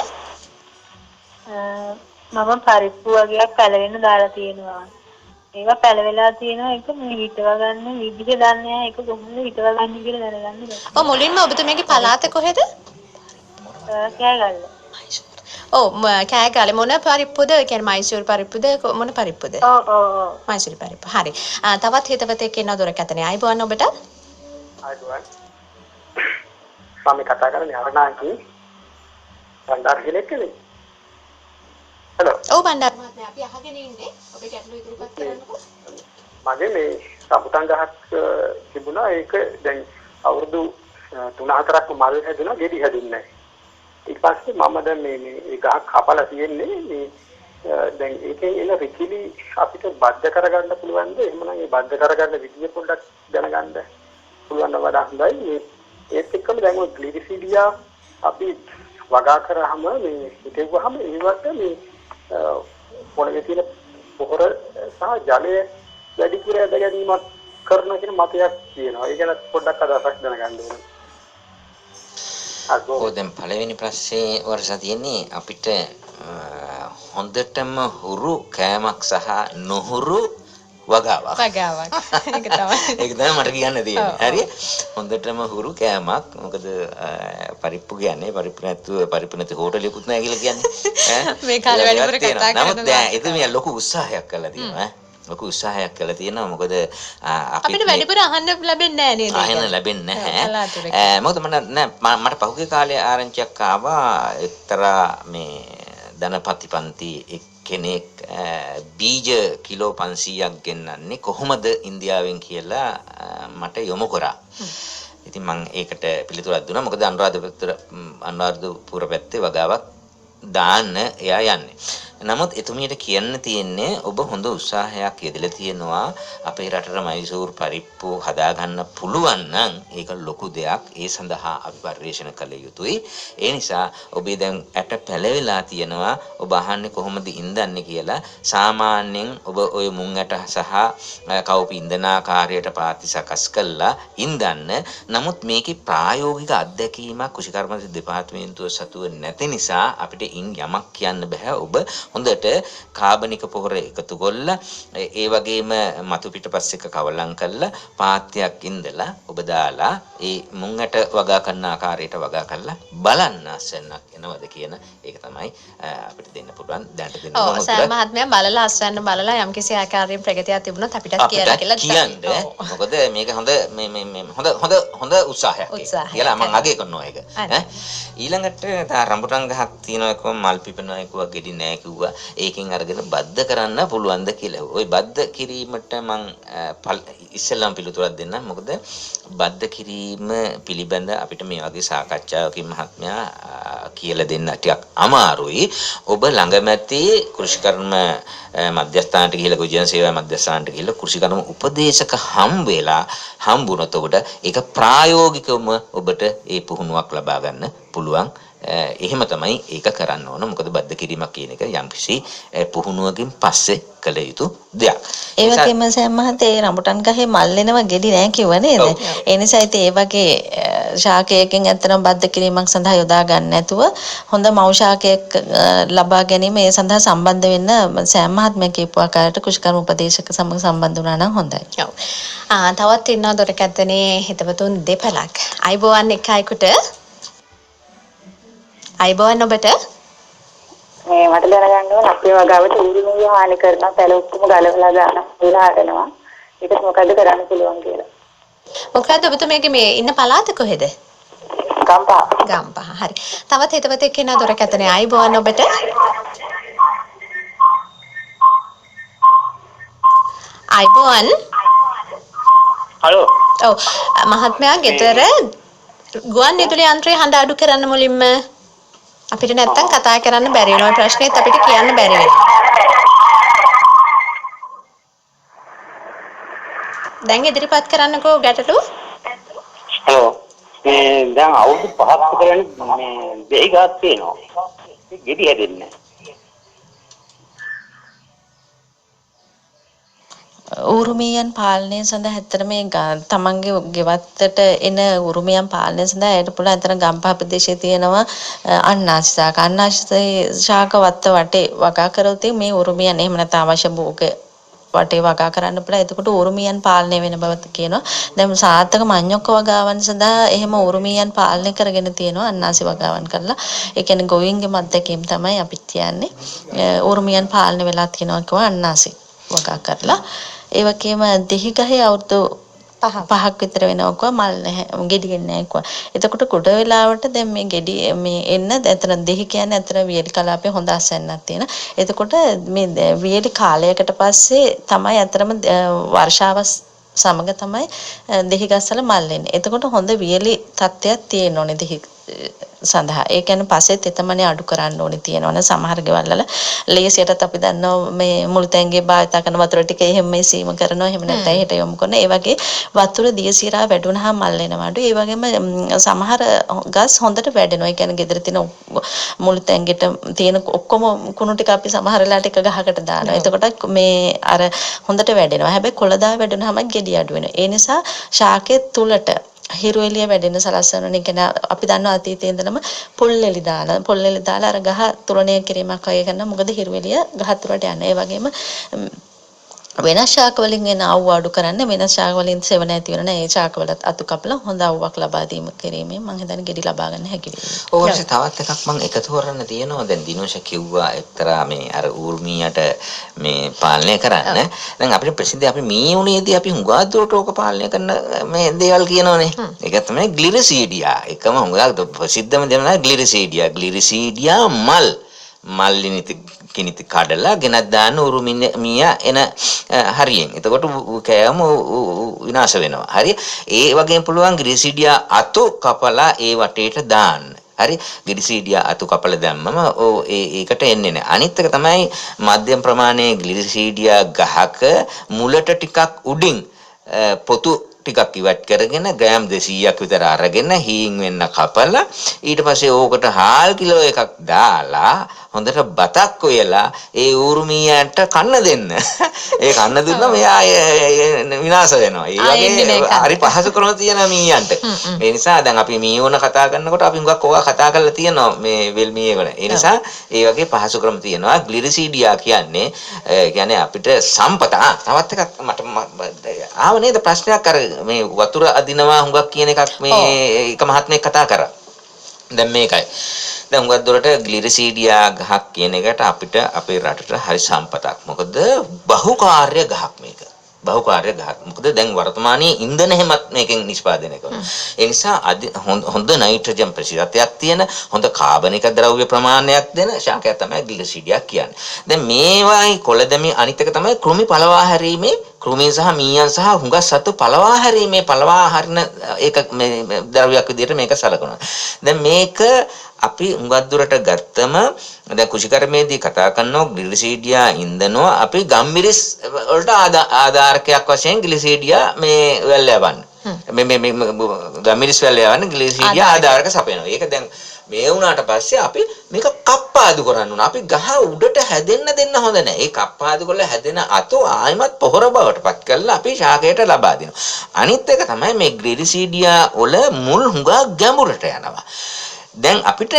මම පරිප්පු වගේක් පැලවෙන්න දාලා තියෙනවා. ඒක පැලවෙලා තියෙනවා. ඒක මේ හිටව ගන්න විදිහ දන්නේ නැහැ. ඒක කොහොමද හිටව ගන්න කියලා දැනගන්න බැහැ. ඔව් මුලින්ම ඔබතුමියගේ පළාත කොහෙද? කෑගල්ල. ඔව් කෑගල්ල මොන පරිප්පුද? කියන්නේ මයිසූර් පරිප්පුද මොන පරිප්පුද? ඔව්. මයිසූර් පරිප්පු. හරි. තවත් හිතවතෙක් ඉන්න දුරකථනයේ. අයිබෝවන් ඔබට. ආයුබෝවන්. මම කතා කරන්නේ අරණාංකි බණ්ඩාර කෙනෙක් නේ. හලෝ. ඔව් බණ්ඩාර මහත්මයා අපි අහගෙන ඉන්නේ. ඔබේ ගැටලුව ඉදිරිපත් කරන්නකෝ. මගේ මේ සම්පතන් ගහක් තිබුණා. ඒක දැන් අවුරුදු 3-4ක් මල් හැදුණා, ගෙඩි හැදුන්නේ නැහැ. ඊට පස්සේ මම දැන් මේ ගහක් කපලා තියෙන්නේ මේ දැන් ඒකේ එන රිකිලි අපිට බද්ධ කරගන්න පුළුවන්ද? එහෙමනම් ඒ බද්ධ කරගන්න විදිය පොඩ්ඩක් දැනගන්න පුළුවන් නම් වඩා හොඳයි. මේ ඒත් එක්කම දැන් ඔය ග්ලිරිසිඩියා අපි වගා කරාම මේ හිතෙව්වහම ඒවට මේ පොළවේ තියෙන පොහොර සහ ජලය වැඩිපුර ඇද ගැනීමක් කරන කියන මතයක් තියෙනවා. ඒ ගැන පොඩ්ඩක් අදහසක් දැනගන්න ඕනේ. ඔය දැන් පළවෙනි ප්‍රශ්නේ වර්ෂ තියෙන්නේ අපිට හොඳටම හුරු කෑමක් සහ නොහුරු වගාවක්. වගාවක්. ඒක තමයි. ඒක තමයි මට කියන්න තියෙන්නේ. හරි. හොඳටම හුරු කෑමක්. මොකද පරිප්පු කියන්නේ පරිප්පු නැති හෝටලයකුත් නැහැ කියලා කියන්නේ. මේ කාලේ වැඩිපුර කතා කරන නමුත් දැන් එතුමිය ලොකු උත්සාහයක් කළා තියෙනවා. ලොකු උත්සාහයක් කළා තියෙනවා. මොකද අපිට වැඩිපුර අහන්න ලැබෙන්නේ නැහැ නේද? අහන්න ලැබෙන්නේ නැහැ. මොකද මට පහුගිය කාලේ ආරංචියක් ආවා එක්තරා මේ ධනපතිපන්ති කෙනෙක් බීජ කිලෝ 500ක් ගෙන්නන්නේ කොහොමද ඉන්දියාවෙන් කියලා මට යොමු කරා. ඉතින් මම ඒකට පිළිතුරක් දුන්නා. මොකද අනුරාධපුර පැත්තේ වගාවක් දාන්න එයා යන්නේ. නමුත් එතුමියට කියන්න තියෙන්නේ ඔබ හොඳ උත්සාහයක් යෙදලා තියෙනවා අපේ රටට මයිසූර් පරිප්පු හදාගන්න පුළුවන් නම් ඒක ලොකු දෙයක්. ඒ සඳහා අපි පරිශ්‍රණ කළ යුතුයි. ඒ නිසා ඔබේ දැන් ඇට පැලවිලා තියෙනවා. ඔබ අහන්නේ කොහොමද ඉඳන්නේ කියලා. සාමාන්‍යයෙන් ඔබ ওই මුං ඇට සහ කවුපි ඉන්දනාකාරයට පාති සකස් කළා ඉඳන්න. නමුත් මේකේ ප්‍රායෝගික අත්දැකීමක් කුෂිකර්ම දෙපාර්තමේන්තුව සතුව නැති නිසා අපිට ඉන් යමක් කියන්න බෑ. ඔබ හොඳට කාබනික පොහොර එකතු කරලා ඒ වගේම මතු පිටපස් එක කවලම් කරලා පාත්‍යයක් ඉඳලා ඔබ දාලා ඒ මුංගට වගා කරන ආකාරයට වගා කරලා බලන්න අස්වැන්නක් එනවද කියන ඒක තමයි අපිට දෙන්න පුළුවන් දැනට දෙන්න ඕ සෑම මහත්මයා බලලා අස්වැන්න බලලා යම්කිසි ආකාරයෙන් ප්‍රගතියක් තිබුණොත් අපිටත් කියලා කියන්නේ. මොකද මේක හොඳ හොඳ උත්සාහයක් කියලා මම අගය කරනවා ඒක. ඊළඟට රඹුටන් ගහක් තියෙනවා කොහොම මල් පිපෙනවා කිව්වා ගෙඩි නෑ කිව්වා. ඒකෙන් අරගෙන බද්ධ කරන්න පුළුවන්ද කියලා. ওই බද්ධ කිරීමට මං ඉස්සෙල්ලාම පිළිතුරක් දෙන්නම්. මොකද බද්ධ කිරීම පිළිබඳ අපිට මේ වගේ සාකච්ඡාවකින් මහත්මයා කියලා දෙන්න ටිකක් අමාරුයි. ඔබ ළඟමැති කෘෂිකර්ම මධ්‍යස්ථානට ගිහිල්ලා ගොජන සේවා මධ්‍යස්ථානට ගිහිල්ලා කෘෂිකර්ම උපදේශක හම්බුනොත් ඔබට ඒක ප්‍රායෝගිකවම ඔබට ඒ පුහුණුවක් ලබා ගන්න පුළුවන්. එහෙම තමයි ඒක කරන්න ඕන. මොකද බද්ධ කිරීමක් කියන එක යම්කිසි පුහුණුවකින් පස්සේ කළ යුතු දෙයක්. ඒ වගේම සෑම මහත්තයා රඹුටන් ගහේ මල් එනවා ගෙඩි නෑ කිව්ව නේද? ඒ නිසා ඉතින් ඒ වගේ ශාකයකින් ඇත්තටම බද්ධ කිරීමක් සඳහා යොදා ගන්න නැතුව හොඳ මව් ශාකයක් ලබා ගැනීම ඒ සඳහා සම්බන්ධ වෙන්න සෑම මහත්මයා කියපු ආකාරයට කුෂිකර්ම උපදේශක සමග සම්බන්ධ වුණා නම් හොඳයි. ඔව්. තවත් ඉන්නවා දොරකැත්තනේ හිතවතුන් දෙපළක්. අයිබෝවන් එකයිකට අයිබෝවන් ඔබට මේ මට දැනගන්න ඕන අපේ වගාවට ඌරුමිය හානි කරන පැල ඔක්කොම ගලවලා දාන වෙලා හදනවා. ඒකත් මොකද්ද කරන්න පුළුවන් කියලා. මොකද්ද ඔබතුමියගේ මේ ඉන්න පළාත කොහෙද? ගම්පහ. හරි. තවත් හිතවතෙක් ඉන්නවා දොරකැත්තනේ අයිබෝවන් ඔබට. අයිබෝවන්. හලෝ. ඔව් මහත්මයා ගෙදර ගුවන් විදුලි යන්ත්‍රය හඬ අඩු කරන්න මුලින්ම අපිට නැත්තම් කතා කරන්න බැරි වෙනවා. ඔය ප්‍රශ්නේත් අපිට කියන්න බැරි වෙනවා. දැන් ඉදිරිපත් කරන්නකෝ ගැටලුව. හලෝ. මේ දැන් අවුරුදු 5ක් විතර මේ දෙහි ගහක් තියෙනවා. ගෙඩි හැදෙන්නේ නැහැ. උරුමයන් පාලනය සඳහා ඇත්තට මේ තමන්ගේ ගෙවත්තට එන උරුමයන් පාලනය සඳහා ඇයට පුළුවන් ඇත්තට ගම්පහ ප්‍රදේශයේ තියෙනවා අන්නාසි ශාක. අන්නාසි ශාක වත්ත වටේ වගා කරොත් මේ උරුමයන් එහෙම නැත්නම් අවශ්‍ය භෝග වටේ වගා කරන්න පුළුවන්. එතකොට උරුමයන් පාලනය වෙන බව කියනවා. දැන් සාර්ථක මඤ්ඤොක්ක වගාවන් සඳහා එහෙම උරුමයන් පාලනය කරගෙන තියෙනවා අන්නාසි වගාවන් කරලා. ඒ කියන්නේ ගොවීන්ගේ මද්දකීම් තමයි අපිත් කියන්නේ. උරුමයන් පාලනය වෙලා තියෙනවා කියව අන්නාසි වගා කරලා. ඒ වගේම දෙහිගහේ අවුරුදු 5ක් විතර වෙනවකෝ මල් නැහැ ගෙඩි එන්නේ නැකෝ. එතකොට කුඩ වෙලාවට දැන් මේ ගෙඩි මේ එන්න එතන දෙහි කියන්නේ අතන වියලි කලාපේ හොඳ අසන්නක් තියෙන. එතකොට මේ වියලි කාලයකට පස්සේ තමයි අතරම වර්ෂාව සමග තමයි දෙහි ගස්වල මල් එන්නේ. එතකොට හොඳ වියලි තත්ත්වයක් තියෙන්න ඕනේ දෙහි සඳහා. ඒ කියන්නේ පස්සේ තෙතමනේ අඩු කරන්න ඕනේ තියෙනවනේ සමහර ගෙවල් වල ලේසියටත් අපි දන්නවා මේ මුළු තැන්ගේ භාවිත කරන වතුර ටික එහෙම මේ සීම කරනවා එහෙම නැත්නම් එහෙට යොමු කරන. ඒ වගේ වතුර දියසීරා වැඩුණාම මල් එනවා අඩු. ඒ වගේම සමහර ගස් හොඳට වැඩෙනවා. ඒ කියන්නේ ගෙදර තියෙන මුළු තැන්ගෙට තියෙන ඔක්කොම කුණු ටික අපි සමහර වෙලාවට එක ගහකට දානවා. එතකොට මේ අර හොඳට වැඩෙනවා. හැබැයි කොළදා වැඩුණාම ගෙඩි අඩු වෙනවා. ඒ නිසා ශාකයේ තුලට හිරු එළිය වැඩෙන සලස්වන එක අපි දන්නවා අතීතයේ ඉඳලම පොල් එළි දාලා අර ගහ තුලණය කිරීමක් වගේ කරනවා. මොකද හිරු එළිය ගහ තුලට යන. ඒ වගේම වෙනස් ශාක වලින් එන අවු අඩු කරන්න වෙනස් ශාක වලින් සෙවණ ඇති වෙන ඒ ශාක වලත් අතු කපලා හොඳ අවුවක් ලබා දීම කිරීමෙන් මම හිතන්නේ ගෙඩි ලබා ගන්න හැකි වෙනවා. ඕකේ තවත් එකක් මම එකතු කරන්න තියෙනවා. දැන් දිනෝෂ කිව්වා එක්තරා මේ අර ඌර්මියට මේ පාලනය කරන්න. දැන් අපිට ප්‍රසිද්ධ අපි මේ උනේදී අපි හුඟා දුරට ඕක පාලනය කරන මේ දේවල් කියනෝනේ. ඒක තමයි ග්ලිරිසීඩියා. එකම හුඟා ප්‍රසිද්ධම දේ තමයි ග්ලිරිසීඩියා. ග්ලිරිසීඩියා මල්ලිනිති කිනිති කඩලා ගෙනත් දාන්න උරුමිනියා එන හරියෙන්. එතකොට කෑම විනාශ වෙනවා. හරි. ඒ වගේම පුළුවන් ග්ලිරිසීඩියා අතු කපලා ඒ වටේට දාන්න. හරි. ග්ලිරිසීඩියා අතු කපලා දැම්මම ඒකට එන්නේ නැහැ. අනිත් එක තමයි මධ්‍යම ප්‍රමාණයේ ග්ලිරිසීඩියා ගහක මුලට ටිකක් උඩින් පොතු ටිකක් ඉවත් කරගෙන ග්‍රෑම් 200ක් විතර අරගෙන හීන් වෙන්න කපලා ඊට පස්සේ ඕකට හාල් කිලෝ එකක් දාලා හොඳට බතක් ඔයලා ඒ ඌරුමියන්ට කන්න දෙන්න. ඒ කන්න දුන්නා මෙයා විනාශ වෙනවා. ඒ වගේ හරි පහසු ක්‍රම තියෙන මීයන්ට. ඒ නිසා දැන් අපි මීයෝන කතා කරනකොට අපි හුඟක් ඕවා කතා කරලා තියෙනවා මේ වෙල් මීයේ වල. ඒ නිසා ඒ වගේ පහසු ක්‍රම තියෙනවා. ග්ලිරිසීඩියා කියන්නේ අපිට සම්පත. තවත් එකක් මට ආව නේද ප්‍රශ්නයක් අර මේ වතුර අදිනවා හුඟක් කියන එකක් මේ එක මහත්මයෙක් කතා කරා. දැන් මේකයි. දැන් හුඟක් දුරට ග්ලිරිසීඩියා ගහක් කියන එකට අපිට අපේ රටට හරි සම්පතක්. මොකද බහුකාර්ය ගහක් මේක. බහුකාර්ය ගහක්. මොකද දැන් වර්තමානයේ ඉන්ධන හැමත් මේකෙන් නිෂ්පාදනය කරනවා. ඒ නිසා හොඳ නයිට්‍රජන් ප්‍රතිශතයක් තියෙන හොඳ කාබනික ද්‍රව්‍ය ප්‍රමාණයක් දෙන ශාකයක් තමයි ග්ලිරිසීඩියා කියන්නේ. දැන් මේවායි කොළදමි අනිත් එක තමයි කෘමි පළවා හැරීමේ කෘමීන් සහ මීයන් සහ හුඟක් සතු පළවා හැරීමේ පළවා හරින ඒක මේ ද්‍රව්‍යයක් විදිහට මේක සලකනවා. දැන් මේක අපි හුඟක් දුරට ගත්තම දැන් කුෂිකර්මයේදී කතා කරනවා ග්ලිරිසීඩියා ඉන්ධනෝ අපි ගම්මිරිස් වලට ආධාරකයක් වශයෙන් ග්ලිරිසීඩියා මේ වැල් යවන්න. මේ ගම්මිරිස් වැල් යවන්න ග්ලිරිසීඩියා ආධාරක සපයනවා. ඒක දැන් මේ වුණාට පස්සේ අපි මේක කප්පාදු කරන්න ඕන. අපි ගහ උඩට හැදෙන්න දෙන්න හොඳ නැහැ. ඒ කප්පාදු කරලා හැදෙන අතු ආයිමත් පොහොර බවට පත් කරලා අපි ශාකයට ලබා දෙනවා. අනිත් එක තමයි මේ ග්ලිරිසීඩියා වල මුල් හුඟා ගැඹුරට යනවා. දැන් අපිට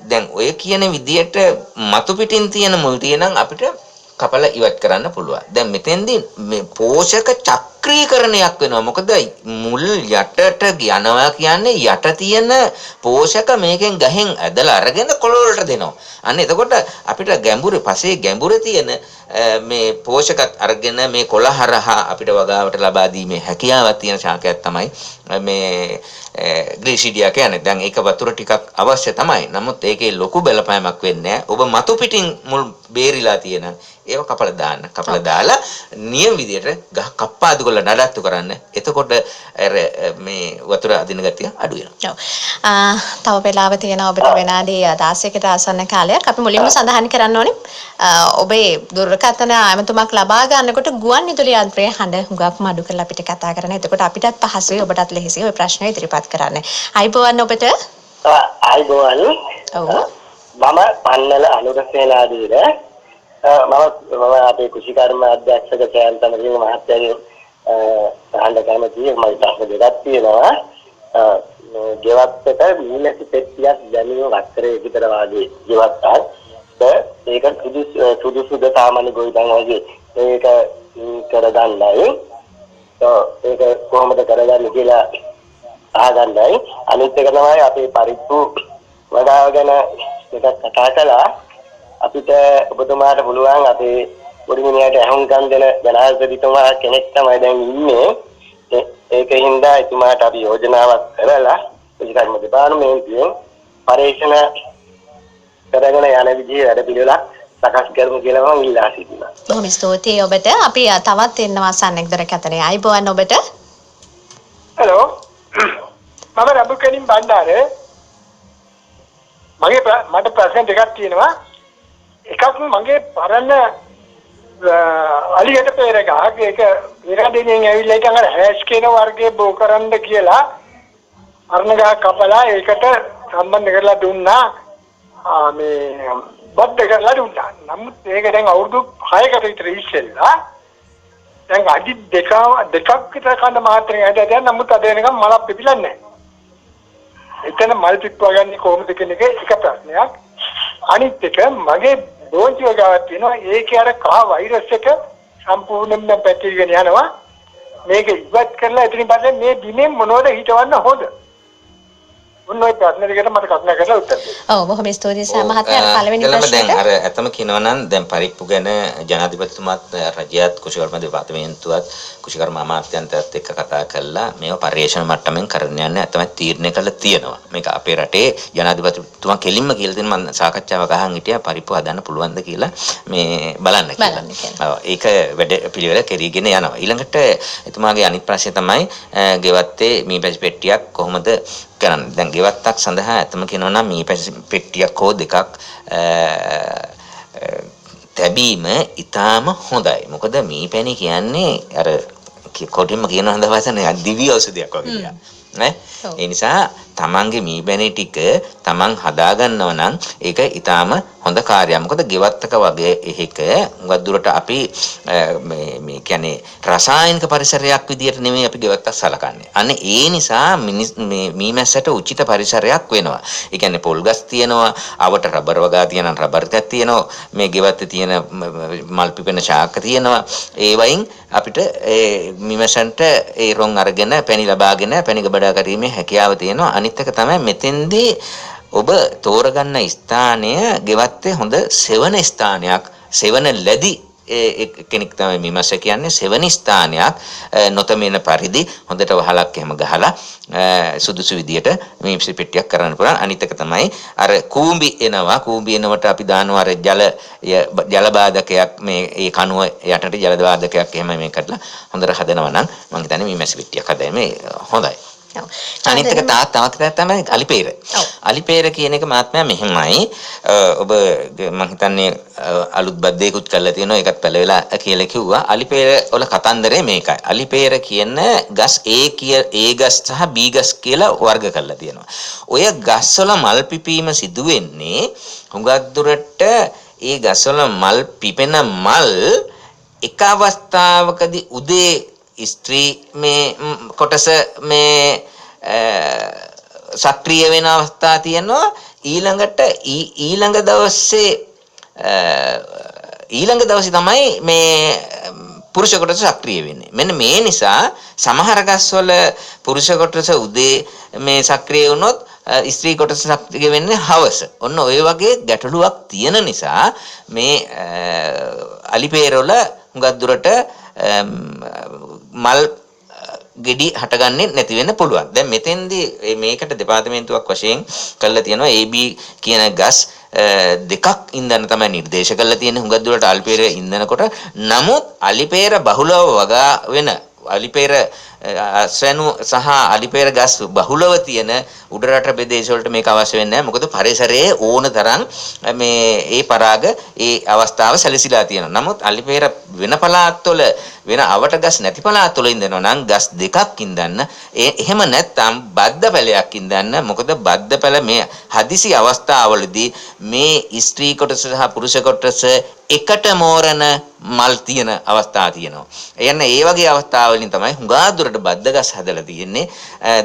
දැන් ඔය කියන විදියට මතු පිටින් තියෙන මුල් තියෙනම් අපිට කපලා ඉවත් කරන්න පුළුවන්. දැන් මෙතෙන්දී මේ පෝෂක චක්‍රීකරණයක් වෙනවා. මොකද මුල් යටට යනවා කියන්නේ යට තියෙන පෝෂක මේකෙන් ගහෙන් ඇදලා අරගෙන කොළ වලට දෙනවා. අන්න එතකොට අපිට පසේ ගැඹුරේ තියෙන මේ පෝෂකත් අරගෙන මේ කොළ හරහා අපිට වගාවට ලබා දීමේ හැකියාවක් තියෙන ශාකයක් තමයි මේ ග්ලිරිසීඩියා කියන්නේ. දැන් ඒක වතුර ටිකක් අවශ්‍ය තමයි. නමුත් ඒකේ ලොකු බලපෑමක් වෙන්නේ නැහැ. ඔබ මතු පිටින් මුල් බේරිලා තියෙන ඒව කපලා දාන්න. කපලා දාලා නියම විදියට ගහ කප්පාදු කරලා නඩත්තු කරන්න. එතකොට මේ වතුර අදින ගතිය අඩු වෙනවා. ඔව්. තව වෙලාව තියෙනවා ඔබට විනාඩි 16කට ආසන්න කාලයක්. අපි මුලින්ම සඳහන් කරන්න ඕනේ ඔබේ දුරකථන ඇමතුමක් ලබා ගන්නකොට ගුවන් විදුලි යන්ත්‍රයේ හඬ හුඟක්ම අඩු කරලා අපිට කතා කරන්න. එතකොට අපිටත් පහසුයි ඔබටත් ලෙහෙසියි ওই ප්‍රශ්න ඉදිරිපත් කරන්න. අයිබෝවන් ඔබට. අයිබෝවන්. ඔව්. මම පන්නල අනුරසේනාදීර මම අපේ කුෂිකර්ම අධ්‍යක්ෂක සයන්ත මහින්ද මහත්තයාගේ සාහන කැමතියි. මම ප්‍රශ්න දෙකක් තියෙනවා. ගෙවත්තට මීනසි පෙට්ටියක් දැමීම වක්තරයේ විතර වාගේ ගෙවත්තක්. ඒක සුදුසුද සාමාන්‍ය ගොවිතැන් වගේ ඒක කරගන්නයි. ඒක කොහොමද කරගන්නේ කියලා අහගන්නයි. අනිත් එක තමයි අපේ පරිප්පු වඩාව ගැන එකක් කතා කළා. අපිට ඔබතුමාට පුළුවන් අපේ පොඩි මිනිහට අහුම්කම් දෙන ජනාධිපතිතුමා කෙනෙක් තමයි දැන් ඉන්නේ. ඒකින්ද එතුමාට අපි යෝජනාවක් කරලා කුෂිකර්ම දෙපාර්තමේන්තුවෙන් පරීක්ෂණ කරගෙන යන විදිහේ වැඩ පිළිවෙලක් සකස් කරමු කියලා මම ඉල්ලා සිටිනවා. බොහොම ස්තුතියි ඔබට. අපි තවත් ඉන්නවා සන්නෙක් දොරකථනයේ. අයිබෝවන් ඔබට. හලෝ. මම රබුකණින් බණ්ඩාර. මට ප්‍රශ්න දෙකක් තියෙනවා. එකක් මගේ පරණ අලියට පෙර ගහක් ඒක ඉරදෙනින් ඇවිල්ලා ඉතින් අර හැෂ් කියන වර්ගයේ බෝ කරන්න කියලා අරණ ගහ කපලා ඒකට සම්බන්ධ කරලා දුන්නා. මේ බද්ද කරලා දුන්නා. නමුත් ඒක දැන් අවුරුදු 6කට විතර ඉස්සෙල්ලා දැන් අඩි දෙකක් විතර කන්න මාත්‍රෙන් ඇද දැන් නමුත් අද වෙනකම් මලක් පිපිලන්නේ නැහැ. එතන මල් පිප්පුවා ගන්නේ කොහොමද කියන එක එක ප්‍රශ්නයක්. අනිත් එක මගේ බෝන්චි වගාවක් තියෙනවා. ඒකේ අර කහ වෛරස් එක සම්පූර්ණයෙන්ම පැතිරගෙන යනවා. මේක ඉවත් කරලා එතනින් පස්සේ මේ බිමෙන් මොනවද හිටවන්න හොඳ? මොන ඔය ප්‍රශ්න දෙකට මට කල්පනා කරලා උත්තර දෙන්න. ඔව් බොහොම ස්තුතියි සර් මහත්මයා. අර පළවෙනි දැන් ප්‍රශ්නෙට අර ඇත්තම කියනවා නම් දැන් පරිප්පු ගැන ජනාධිපතිතුමාත් රජයත් කුෂිකර්ම දෙපාර්තමේන්තුවත් කුෂිකර්ම අමාත්‍යාංශයත් එක්ක කතා කරලා මේවා පරිශ්‍රණ මට්ටමින් කරන්න යන්න ඇත්තම තීරණය කරලා තියෙනවා. මේක අපේ රටේ ජනාධිපතිතුමා කෙලින්ම කියලා තියෙන මම සාකච්ඡාවක් අහන් හිටියා පරිප්පු හදන්න පුළුවන්ද කියලා මේ බලන්න කියලා. ඔව් ඒක වැඩ පිළිවෙල කෙරීගෙන යනවා. ඊළඟට එතුමාගේ අනිත් ප්‍රශ්නේ තමයි ගෙවත්තේ මීපැසි පෙට්ටියක් කොහොමද කරන්නේ. දැන් ගෙවත්තක් සඳහා ඇත්තම කියනවා නම් මීපැසි පෙට්ටියක් හෝ දෙකක් තැබීම ඊටාම හොඳයි. මොකද මීපැණි කියන්නේ අර කොටින්ම කියන හඳ වචනේ දිව්‍ය ඖෂධයක් වගේ දෙයක්. නේ? ඒ නිසා තමන්ගේ මීපැණි ටික තමන් හදා ගන්නව නම් ඒක ඊටාම හොඳ කාර්යයක්. මොකද ගෙවත්තක වගේ එකක උගත් දුරට අපි මේ කියන්නේ රසායනික පරිසරයක් විදියට නෙමෙයි අපි ගෙවත්තක් සලකන්නේ. අන්න ඒ නිසා මේ මීමැස්සට උචිත පරිසරයක් වෙනවා. ඒ කියන්නේ පොල් ගස් තියෙනවා, අවට රබර් වගා තියෙන රබර් ගස් තියෙනවා, මේ ගෙවත්තේ තියෙන මල් පිපෙන ශාක තියෙනවා. ඒ වයින් අපිට මීමැස්සන්ට ඒ රොන් අරගෙන පැණි ලබාගෙන පැණි ගබඩා කිරීමේ හැකියාව තියෙනවා. අනිත් එක තමයි මෙතෙන්දී ඔබ තෝරගන්න ස්ථානය ගෙවත්තේ හොඳ සෙවන ස්ථානයක්, සෙවන ලැබි කෙනෙක් තමයි මීමැස්ස කියන්නේ. සෙවන ස්ථානයක් නොතමින පරිදි හොඳට වහලක් එහෙම ගහලා සුදුසු විදියට මීමැසි පෙට්ටියක් කරන්න පුළුවන්. අනිත් එක තමයි අර කූඹි එනවා. කූඹි එනවට අපි දානවා අර ජල බාධකයක් මේ ඒ කණුව යටට ජල බාධකයක් එහෙම මේ කරලා හොඳට හදනවා නම් මම හිතන්නේ මීමැසි පෙට්ටියක් හදන්නේ හොඳයි. අනිත් එක තවත් තමයි අලිපේර. අලිපේර කියන එක මාත්මයා මෙහෙමයි. ඔබ මම හිතන්නේ අලුත් බද්දේකුත් කරලා තියෙනවා. ඒකත් පළ වෙලා කියලා කිව්වා. අලිපේර වල කතන්දරේ මේකයි. අලිපේර කියන ගස් ඒ ගස් සහ B ගස් කියලා වර්ග කරලා තියෙනවා. ඔය ගස් වල මල් පිපීම සිදු වෙන්නේ හුඟක් දුරට ඒ ගස් වල මල් පිපෙන මල් එක අවස්ථාවකදී උදේ ස්ත්‍රී මේ කොටස මේ සක්‍රිය වෙන අවස්ථා තියෙනවා. ඊළඟට ඊළඟ දවසේ තමයි මේ පුරුෂ කොටස සක්‍රිය වෙන්නේ. මෙන්න මේ නිසා සමහර ගස්වල පුරුෂ කොටස උදේ මේ සක්‍රිය වුණොත් ස්ත්‍රී කොටස සක්‍රිය වෙන්නේ හවස. ඔන්න ඔය වගේ ගැටලුවක් තියෙන නිසා මේ අලිපේරවල හුඟක් දුරට මල් ගෙඩි හටගන්නේ නැති වෙන්න පුළුවන්. දැන් මෙතෙන්දී මේකට දෙපාර්තමේන්තුවක් වශයෙන් කළා තියෙනවා AB කියන ගස් දෙකක් ඉන්ධන තමයි නිර්දේශ කරලා තියෙන්නේ හුඟක් දුරට අලිපේර ඉන්ධනකොට. නමුත් අලිපේර බහුලව වගා වෙන අලිපේර අස්වැනු සහ අලිපේර ගස් බහුලව තියෙන උඩරට ප්‍රදේශ වලට මේක අවශ්‍ය වෙන්නේ නැහැ. මොකද පරිසරයේ ඕන තරම් මේ ඒ පරාග ඒ අවස්ථාව සැලසිලා තියෙනවා. නමුත් අලිපේර වෙන පළාත්වල වෙන අවට ගස් නැති පළාත්වල ඉඳනවා නම් ගස් දෙකක් ඉඳන්න. එහෙම නැත්නම් බද්ද පැලයක් ඉඳන්න. මොකද බද්ද පැල මේ හදිසි අවස්ථාවවලදී මේ ස්ත්‍රී කොටස සහ පුරුෂ කොටස එකට මෝරන මල් තියෙන අවස්ථා තියෙනවා. එයන්න ඒ වගේ අවස්ථාවලින් තමයි හුඟා දුරට බද්ද ගස් හදලා තියෙන්නේ.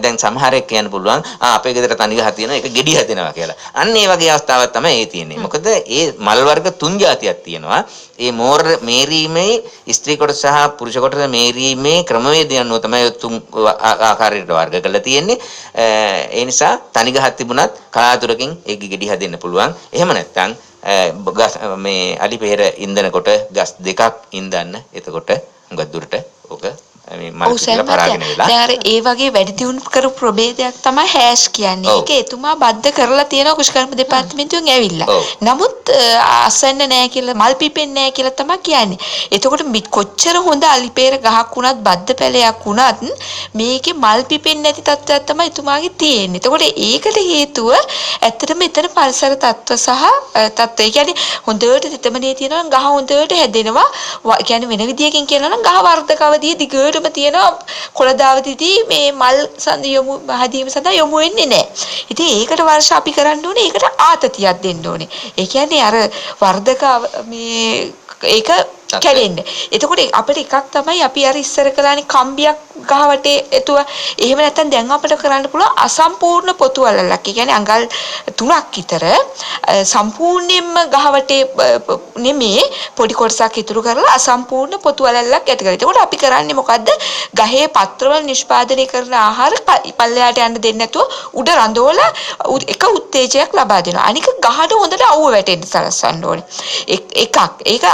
දැන් සමහරෙක් කියන්න පුළුවන් අපේ ගෙදර තනි ගහ තියෙනවා ඒක ගෙඩි හැදෙනවා කියලා. අන්න ඒ වගේ අවස්ථාවක් තමයි ඒ තියෙන්නේ. මොකද ඒ මල් වර්ග තුන් જાතියක් තියෙනවා. ඒ මේරීමේ ස්ත්‍රී කොටස සහ පුරුෂ කොටස මේරීමේ ක්‍රමවේදය අනුව තමයි තුන් ආකාරයට වර්ග කරලා තියෙන්නේ. ඒ නිසා තනි ගහක් තිබුණත් කලාතුරකින් ඒක ගෙඩි හැදෙන්න පුළුවන්. එහෙම නැත්නම් මේ අලිපේර ඉන්ධන කොට ගස් දෙකක් ඉඳන්න. එතකොට හුඟක් දුරට ඔක මේ මල් පිටලා පරාගෙන වෙලා දැන් අර ඒ වගේ වැඩි දියුණු කරපු ප්‍රභේදයක් තමයි හැෂ් කියන්නේ. ඒක එතුමා බද්ධ කරලා තියෙනවා කුෂිකර්ම දෙපාර්තමේන්තුවෙන් ඇවිල්ලා. නමුත් අසන්න නැහැ කියලා මල් පිපෙන්නේ නැහැ කියලා තමයි කියන්නේ. එතකොට කොච්චර හොඳ අලිපේර ගහක් වුණත් බද්ධ පැලයක් වුණත් මේකේ මල් පිපෙන්නේ නැති තත්ත්වයක් තමයි එතුමාගේ තියෙන්නේ. එතකොට ඒකට හේතුව ඇත්තටම එතන පරිසර තත්ත්ව සහ තත්ත්වය. කියන්නේ හොඳට තෙතමනේ තියෙනවා ගහ හොඳට හැදෙනවා. කියන්නේ වෙන විදියකින් කියනවා නම් ගහ වර්ධකවදී දිගට තියෙනවා කොළදාවතිදී මේ මල් සඳ යොමු හැදීම සඳහා යොමු වෙන්නේ නැහැ. ඉතින් ඒකට වර්ෂ අපි කරන්න ඕනේ ඒකට ආතතියක් දෙන්න ඕනේ. ඒ කියන්නේ අර වර්ධක මේ ඒක කැඩෙන්නේ. එතකොට අපිට එකක් තමයි අපි අර ඉස්සර කළානේ කම්බියක් ගහවටේ එතුවා. එහෙම නැත්නම් දැන් අපිට කරන්න පුළුවන් අසම්පූර්ණ පොතු වලල්ලක්. ඒ කියන්නේ අඟල් 3ක් විතර සම්පූර්ණයෙන්ම ගහවටේ නෙමේ පොඩි කොටසක් ඉතුරු කරලා අසම්පූර්ණ පොතු වලල්ලක් ඇති කරලා. එතකොට අපි කරන්නේ මොකද්ද? ගහේ පත්‍රවල නිෂ්පාදනය කරන ආහාර පල්ලෙහාට යන්න දෙන්නේ නැතුව උඩ රඳවලා එක උත්තේජයක් ලබා දෙනවා. අනික ගහට හොඳට අවුව වැටෙන්න සලස්වන්න ඕනේ. එකක්. ඒක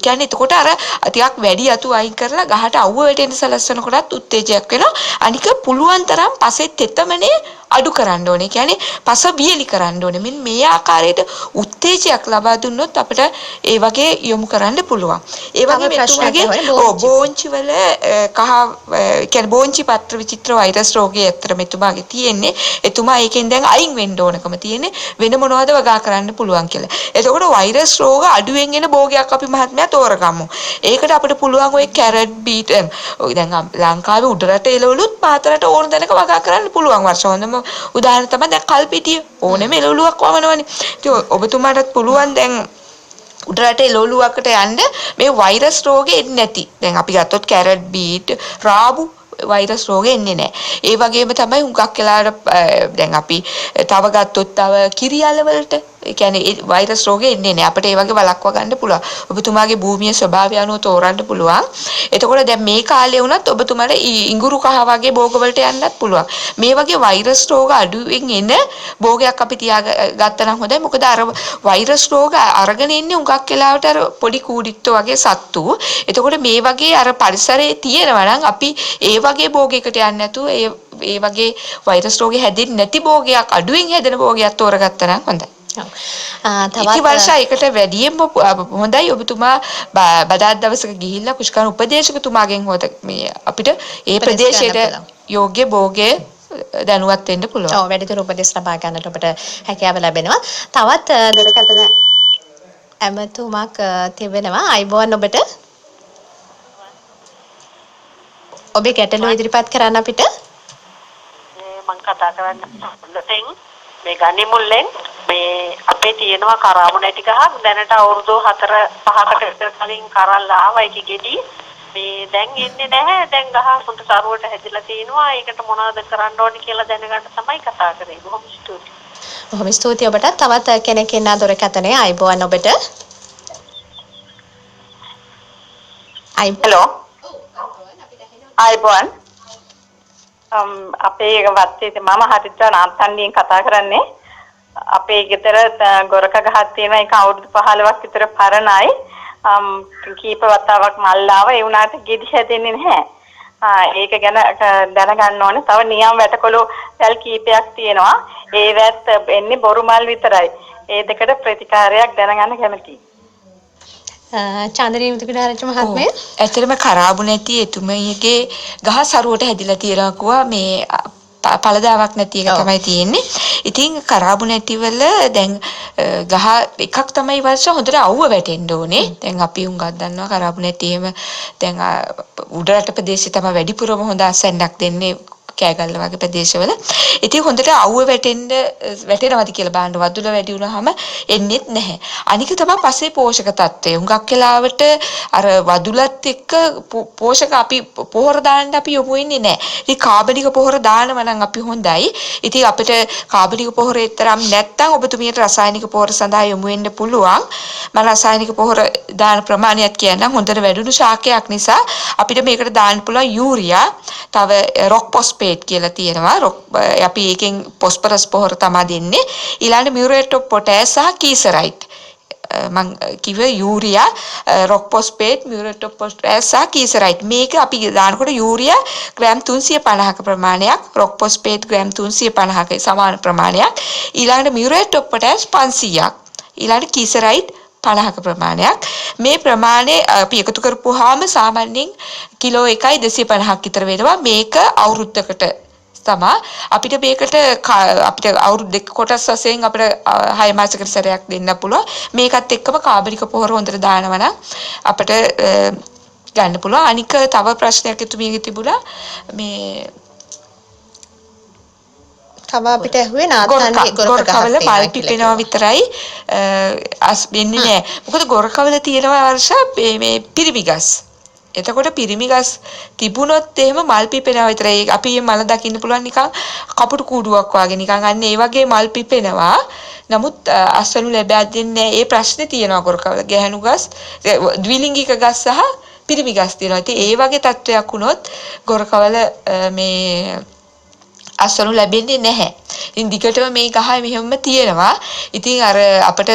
කියන්නේ එතකොට අර ටිකක් වැඩි අතු අයින් කරලා ගහට අවුව වැටෙන්න සලස්වනකොටත් උත්තේජයක් වෙනවා. අනික පුළුවන් තරම් පසෙත් තෙතමනේ අඩු කරන්න ඕනේ. කියන්නේ පස බියලි කරන්න ඕනේ. මෙන්න මේ ආකාරයට උත්තේජයක් ලබා දුන්නොත් අපිට ඒ වගේ යොමු කරන්න පුළුවන්. ඒ වගේ මෙතුමාගේ බෝංචි වල කහ කියන්නේ බෝංචි පත්‍ර විචිත්‍ර වෛරස් රෝගය ඇත්තට මෙතුමාගේ තියෙන්නේ. එතුමා ඒකෙන් දැන් අයින් වෙන්න ඕනකම තියෙන්නේ වෙන මොනවද වගා කරන්න පුළුවන් කියලා. එතකොට වෛරස් රෝග අඩුවෙන් එන භෝගයක් අපි මහත්මයා තෝරගමු. ඒකට අපිට පුළුවන් ওই කැරට් බීට් දැන් ලංකාවේ උඩරට එළවලුත් පහතරට ඕන දැනක වගා කරන්න පුළුවන්. වර්ෂ හොඳම උදාහරණ තමයි දැන් කල්පිටිය ඕනෙම එළවලුවක් වවනවනේ. ඉතින් ඔබතුමාටත් පුළුවන් දැන් උඩරට එළවලුවකට යන්න මේ වෛරස් රෝගෙ එන්නේ නැති. දැන් අපි ගත්තොත් කැරට් බීට් රාබු වෛරස් රෝගෙ එන්නේ නැහැ. ඒ වගේම තමයි හුඟක් වෙලාවට දැන් අපි තව ගත්තොත් තව කිරියල වලට ඒ කියන්නේ වෛරස් රෝගෙ එන්නේ නැහැ. අපිට ඒ වගේ වළක්වා ගන්න පුළුවන්. ඔබතුමාගේ භූමියේ ස්වභාවය අනුව තෝරන්න පුළුවන්. එතකොට දැන් මේ කාලේ වුණත් ඔබතුමාට ඉඟුරු කහ වගේ භෝග වලට යන්නත් පුළුවන්. මේ වගේ වෛරස් රෝග අඩුවෙන් එන භෝගයක් අපි තියාගත්තා නම් හොඳයි. මොකද අර වෛරස් රෝග අරගෙන ඉන්නේ හුඟක් වෙලාවට අර පොඩි කූඩිත්තෝ වගේ සත්තු. එතකොට මේ වගේ අර පරිසරයේ තියෙනවා නම් අපි ඒ වගේ භෝගයකට යන්නේ නැතුව ඒ වගේ වෛරස් රෝගේ හැදෙන්නේ නැති භෝගයක් අඩුවෙන් හැදෙන භෝගයක් තෝරගත්තා නම් හොඳයි. තවත් වර්ෂයකට වැඩියෙන්ම හොඳයි ඔබතුමා බදාත් දවසක ගිහිල්ලා කුෂ්කාන උපදේශකතුමාගෙන් හොද මේ අපිට ඒ ප්‍රදේශයට යෝග්‍ය භෝගයේ දැනුවත් වෙන්න පුළුවන්. ඔව් වැඩිදුර උපදෙස් ලබා ගන්නට ඔබට හැකියාව ලැබෙනවා. තවත් දුරකථන ඇමතුමක් තිබෙනවා. අයිබෝන් ඔබට. ඔබේ ගැටලුව ඉදිරිපත් කරන්න අපිට. මම කතා කරන්නේ මේ ගනිමුල්ලෙන් මේ අපේ තියෙනවා කරාබු නැටි ගහක් දැනට අවුරුදු 4-5කට විතර කලින් කරල් ආවා ඒකෙ ගෙඩි මේ දැන් එන්නේ නැහැ දැන් ගහ හොඳ සරුවට හැදිලා තිනවා ඒකට මොනවද කරන්න ඕනේ කියලා දැනගන්න තමයි කතා කරේ බොහොම ස්තුතියි. බොහොම ස්තුතියි ඔබට. තවත් කෙනෙක් ඉන්නා දුරකථනයේ අයිබෝන් ඔබට. හෙලෝ අයිබෝන් අපේ වත්තේ මම හරියට නාන්තන්නියෙන් කතා කරන්නේ අපේ ගෙදර ගොරක ගහක් තියෙනවා ඒක අවුරුදු 15ක් විතර පරණයි කීප වතාවක් මල් ආවා ඒ වුණාට ගෙඩි හැදෙන්නේ නැහැ ඒක ගැන දැනගන්න ඕනේ තව නියම් වැටකොළු පැල් කීපයක් තියෙනවා ඒවත් එන්නේ බොරු මල් විතරයි ඒ දෙකට ප්‍රතිකාරයක් දැනගන්න කැමතියි චන්ද්‍රී මුතුකුඩාරච්චි මහත්මිය ඇත්තටම කරාබු නැති එතුමියගේ ගහ සරුවට හැදිලා තියෙනවා කිව්වා මේ පළදාවක් නැති එක තමයි තියෙන්නේ. ඉතින් කරාබු නැතිවල දැන් ගහ එකක් තමයි වර්ෂ හොඳට අවුව වැටෙන්න ඕනේ. දැන් අපි උඟක් දන්නවා කරාබු නැති එහෙම දැන් උඩරට ප්‍රදේශේ තමයි වැඩිපුරම හොඳ අසන්නක් දෙන්නේ කෑගල්ල වගේ ප්‍රදේශවල. ඉතින් හොඳට අවුව වැටෙනවද කියලා බලන්න වදුල වැඩි වුණාම එන්නේත් නැහැ. අනික තමයි පස්සේ පෝෂක තත්ත්වය. හුඟක් වෙලාවට අර වදුලත් එක්ක පෝෂක අපි පොහොර දාන්න අපි යොමු වෙන්නේ නැහැ. ඉතින් කාබනික පොහොර දානවා නම් අපි හොඳයි. ඉතින් අපිට කාබනික පොහොරේ තරම් නැත්තම් ඔබතුමියට රසායනික පොහොර සඳහා යොමු වෙන්න පුළුවන්. මම රසායනික පොහොර දාන ප්‍රමාණයක් කියන්නම්. හොඳට වැඩුණු ශාකයක් නිසා අපිට මේකට දාන්න පුළුවන් යූරියා, තව රොක් පොස්පේට් කියලා තියෙනවා. අපි ඒකෙන් පොස්පරස් පොහොර තමයි දෙන්නේ. ඊළඟට මියුරේට් ඔෆ් පොටෑස් සහ කීසරයිට්. මම කිව්වේ යූරියා, රොක් පොස්පේට්, මියුරේට් ඔෆ් පොටෑස් සහ කීසරයිට්. මේක අපි දානකොට යූරියා ග්‍රෑම් 350ක ප්‍රමාණයක්, රොක් පොස්පේට් ග්‍රෑම් 350ක සමාන ප්‍රමාණයක්. ඊළඟට මියුරේට් ඔෆ් පොටෑස් 500ක්. ඊළඟට කීසරයිට් 50ක ප්‍රමාණයක්. මේ ප්‍රමාණය අපි එකතු කරපුවාම සාමාන්‍යයෙන් කිලෝ 1.250ක් විතර වෙනවා. මේක අවුරුද්දකට තමයි අපිට මේකට අපිට අවුරුදු දෙක කොටස් වශයෙන් අපිට 6 මාසයකට සැරයක් දෙන්න පුළුවන්. මේකත් එක්කම කාබනික පොහොර හොඳට දානවා නම් අපිට ගන්න පුළුවන්. අනික තව ප්‍රශ්නයක් එතුමියගේ තිබුණා මේ තව අපිට ඇහුවේ නාත්තන්නේ ගොරකවල මල් පිපෙනවා විතරයි අස් වෙන්නේ නැහැ. මොකද ගොරකවල තියෙනවා වර්ෂා මේ පිරිමි ගස්. එතකොට පිරිමි ගස් තිබුණොත් එහෙම මල් පිපෙනවා විතරයි. අපි මේ මල දකින්න පුළුවන් නිකන් කපුටු කූඩුවක් වගේ නිකන් අන්න ඒ වගේ මල් පිපෙනවා. නමුත් අස්වනු ලැබෙන්නේ නැහැ. ඒ ප්‍රශ්නේ තියෙනවා ගොරකවල. ගැහණු ගස්, ද්විලිංගික ගස් සහ පිරිමි ගස් තියෙනවා. ඉතින් ඒ වගේ තත්වයක් වුණොත් ගොරකවල මේ අස්වනු ලැබෙන්නේ නැහැ. ඉතින් දිගටම මේ ගහ මෙහෙම තියෙනවා. ඉතින් අර අපිට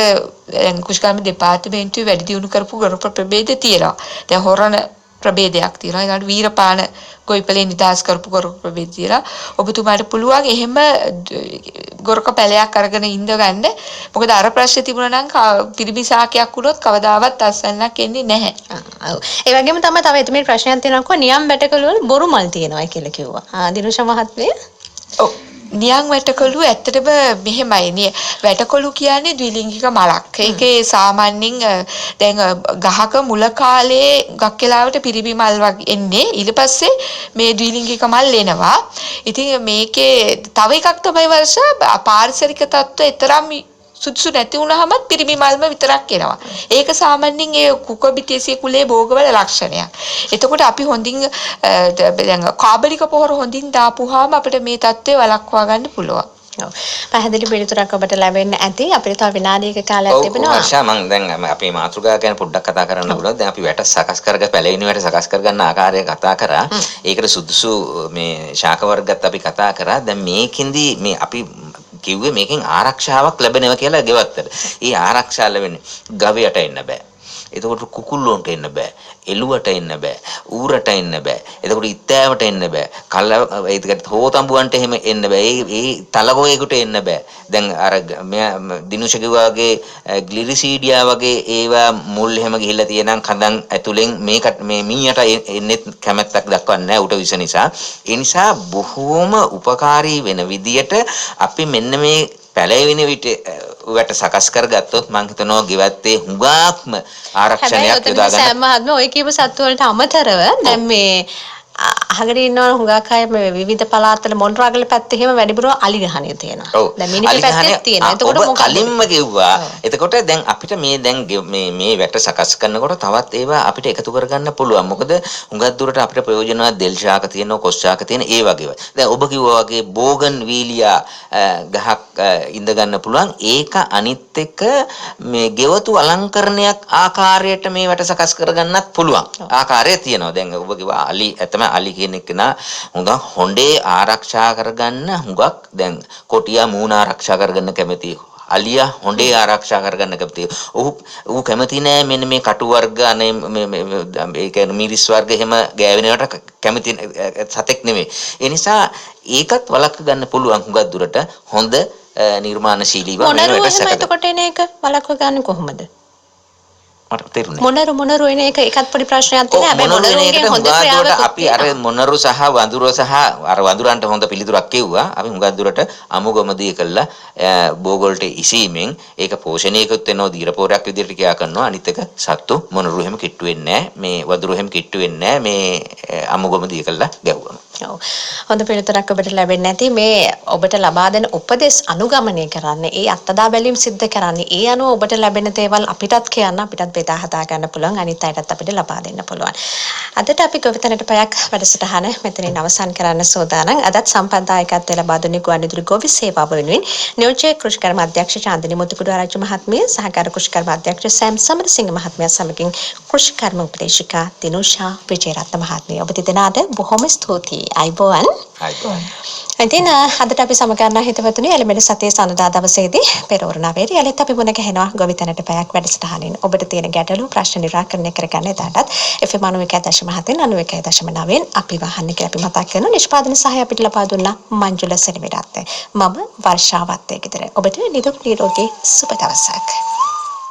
කුෂ්කර්ම දෙපාර්තමේන්තුවේ වැඩි දියුණු කරපු ගොරක ප්‍රභේද තියෙනවා. දැන් හොරණ ප්‍රභේදයක් තියෙනවා. ඊළඟට වීරපාන ගොවිපලේ නිදහස් කරපු ගොරක ප්‍රභේද තියෙනවා. ඔබතුමාට පුළුවන් එහෙම ගොරක පැලයක් අරගෙන ඉඳ ගන්න. මොකද අර ප්‍රශ්නේ තිබුණා නම් පිරිමි සාකයක් වුණොත් කවදාවත් අස්වැන්නක් එන්නේ නැහැ. ඔව්. ඒ වගේම තමයි තව එතුමේ ප්‍රශ්නයක් තියෙනවා කො නියම් වැටකළු වල බොරු මල් තියෙනවා කියලා කිව්වා. දිනුෂා මහත්මිය ඔව් නියං වැටකොළු ඇත්තටම මෙහෙමයි වැටකොළු කියන්නේ ද්විලිංගික මලක්. ඒකේ සාමාන්‍යයෙන් දැන් ගහක මුල කාලේ ගක් වෙලාවට පිරිමි මල් වගේ එන්නේ. ඊට පස්සේ මේ ද්විලිංගික මල් එනවා. ඉතින් මේකේ තව එකක් තමයි වර්ෂ පාරිසරික තත්ත්වය තරම් සුදුසු නැති වුණාම පිරිමි මල්ම විතරක් එනවා. ඒක සාමාන්‍යයෙන් ඒ කුකබිතේසිය කුලේ භෝගවල ලක්ෂණයක්. එතකොට අපි හොඳින් දැන් කාබනික පොහොර හොඳින් දාපුවාම අපිට මේ තත්ත්වය වළක්වා ගන්න පුළුවන්. ඔව්. පැහැදිලි පිළිතුරක් ඔබට ලැබෙන්න ඇති. අපිට තව විනාඩියක කාලයක් තිබෙනවා. ඔව් වර්ෂා මම දැන් අපේ මාතෘකාව ගැන පොඩ්ඩක් කතා කරන්න පුළුවන්. දැන් අපි වැට සකස් කරග පැලෙන්නේ වැට සකස් කරගන්න ආකාරය කතා කරා. ඒකට සුදුසු මේ ශාක වර්ගත් අපි කතා කරා. දැන් මේකෙන්දී මේ අපි කිව්වේ මේකෙන් ආරක්ෂාවක් ලැබෙනවා කියලා ගෙවත්තට. ඒ ආරක්ෂාව ලැබෙන්නේ ගවයට එන්න බෑ. එතකොට කුකුල්ලොන්ට එන්න බෑ. එළුවට එන්න බෑ. ඌරට එන්න බෑ. එතකොට ඉත්තෑවට එන්න බෑ. කල්ල ඒකට හෝතඹුවන්ට එහෙම එන්න බෑ. ඒ තලගොයෙකුට එන්න බෑ. දැන් අර දිනුෂ කිව්වා වගේ ග්ලිරිසීඩියා වගේ ඒවා මුල් එහෙම ගිහිල්ලා තියෙනම් කඳන් ඇතුලෙන් මේ මීයට එන්නේ කැමැත්තක් දක්වන්නේ නැහැ උට විස නිසා. ඒ නිසා බොහෝම උපකාරී වෙන විදියට අපි මෙන්න මේ පැලෙවින විට වැට සකස් කරගත්තොත් මම හිතනවා ගෙවත්තේ හුඟක්ම ආරක්ෂණයක් යොදා ගන්න. සෑම මහත්මයා ඔය කියපු සත්තු වලට අමතරව දැන් මේ අහගෙන ඉන්නවා හුඟක් අය මේ විවිධ පළාත්වල මොණරාගල පැත්තේ එහෙම වැඩිපුර අලි ගහණිය තියෙනවා. දැන් මිනිහ පැත්තේ තියෙනවා. එතකොට මොකද? කලින්ම කිව්වා. එතකොට දැන් අපිට මේ දැන් මේ වැට සකස් කරනකොට තවත් ඒවා අපිට එකතු කරගන්න පුළුවන්. මොකද හුඟක් දුරට අපිට ප්‍රයෝජනවත් දෙල් ශාක තියෙනවා, කොස් ශාක තියෙන ඒ වගේව. දැන් ඔබ කිව්වා වගේ බෝගන් වීලියා ගහක් ඉඳ ගන්න පුළුවන්. ඒක අනිත් එක මේ ගෙවතු අලංකරණයක් ආකාරයට මේ වැට සකස් කරගන්නත් පුළුවන්. ආකාරය තියෙනවා. දැන් ඔබ කිව්වා අලි ඇතම අලි කියන එක නා හුඟක් හොඬේ ආරක්ෂා කරගන්න හුඟක් දැන් කොටියා මූණ ආරක්ෂා කරගන්න කැමති අලියා හොඬේ ආරක්ෂා කරගන්න කැමති ඌ කැමති නෑ මෙන්න මේ කටු වර්ග අනේ ඒ කියන්නේ මිරිස් වර්ග එහෙම ගෑවෙනවට කැමති සතෙක් නෙමෙයි. ඒ නිසා ඒකත් වළක්ව ගන්න පුළුවන් හුඟක් දුරට හොඳ නිර්මාණශීලීව මොනරුව එහෙම එතකොට එන එක වළක්ව ගන්න කොහොමද? මොනරු එන එක එකත් පොඩි ප්‍රශ්නයක් තියෙනවා. හැබැයි මොනරුන්ගේ හොඳ ක්‍රියාවක් අපි අර මොනරු සහ වඳුර සහ අර වඳුරන්ට හොඳ පිළිතුරක් කිව්වා. අපි හුඟක් දුරට අමුගමදී කළා බෝගොල්ට ඉසීමෙන් ඒක පෝෂණයකුත් වෙනවා දීරපෝරයක් විදිහට ක්‍රියා කරනවා. අනිත් එක සත්තු මොනරු එහෙම කිට්ටු වෙන්නේ නැහැ. මේ වඳුරු එහෙම කිට්ටු වෙන්නේ නැහැ. මේ අමුගමදී කළා ගැව්වම. ඔව්. හොඳ පිළිතුරක් ඔබට ලැබෙන්නේ නැති මේ ඔබට ලබා දෙන උපදෙස් අනුගමනය කරන්නේ ඒ අත්දැක බැලීම් සිද්ධ කරන්නේ ඒ අනුව ඔබට ලැබෙන දේවල් අපිටත් කියන්න අපිටත් බෙදා හදා ගන්න පුළුවන් අනිත් අයටත් අපිට ලබා දෙන්න පුළුවන්. අදට අපි ගොවිතැනට පැයක් වැඩසටහන මෙතනින් අවසන් කරන්න සූදානම්. අදත් සම්ප්‍රදායිකත්වය ලබා දුන්නේ ගුවන්විදුලි ගොවි සේවාව වෙනුවෙන් නියෝජ්‍ය කෘෂිකර්ම අධ්‍යක්ෂ චාන්දිනී මුතුකුඩු ආරච්චි මහත්මිය සහකාර කෘෂිකර්ම අධ්‍යක්ෂ සෑම් සමරසිංහ මහත්මයා සමගින් කෘෂිකර්ම උපදේශිකා දිනුෂා විජේරත්න මහත්මිය ඔබ දෙදෙනාට බොහොම ස්තුතියි. අයිබෝවන්. ඉතින් අදට අපි සමගන්න හිතවතුනි එළඹෙන සතියේ සඳුදා දවසේදී පෙරවරු 9 යලිත් අපි මුණ ගැහෙනවා ගොවිතැනට පැයක් වැඩසටහනින්. ඔබට තියෙන ගැටලු ප්‍රශ්න නිරාකරණය කරගන්න එදාටත් FM 91.7 91.9 අපි වහන්නේ කියලා අපි මතක් කරනවා. නිෂ්පාදන සහාය අපිට ලබා දුන්නා මංජුල සෙනවිරත්න. මම වර්ෂාවත් එක්කතර. ඔබට නිදුක් නිරෝගී සුබ දවසක්.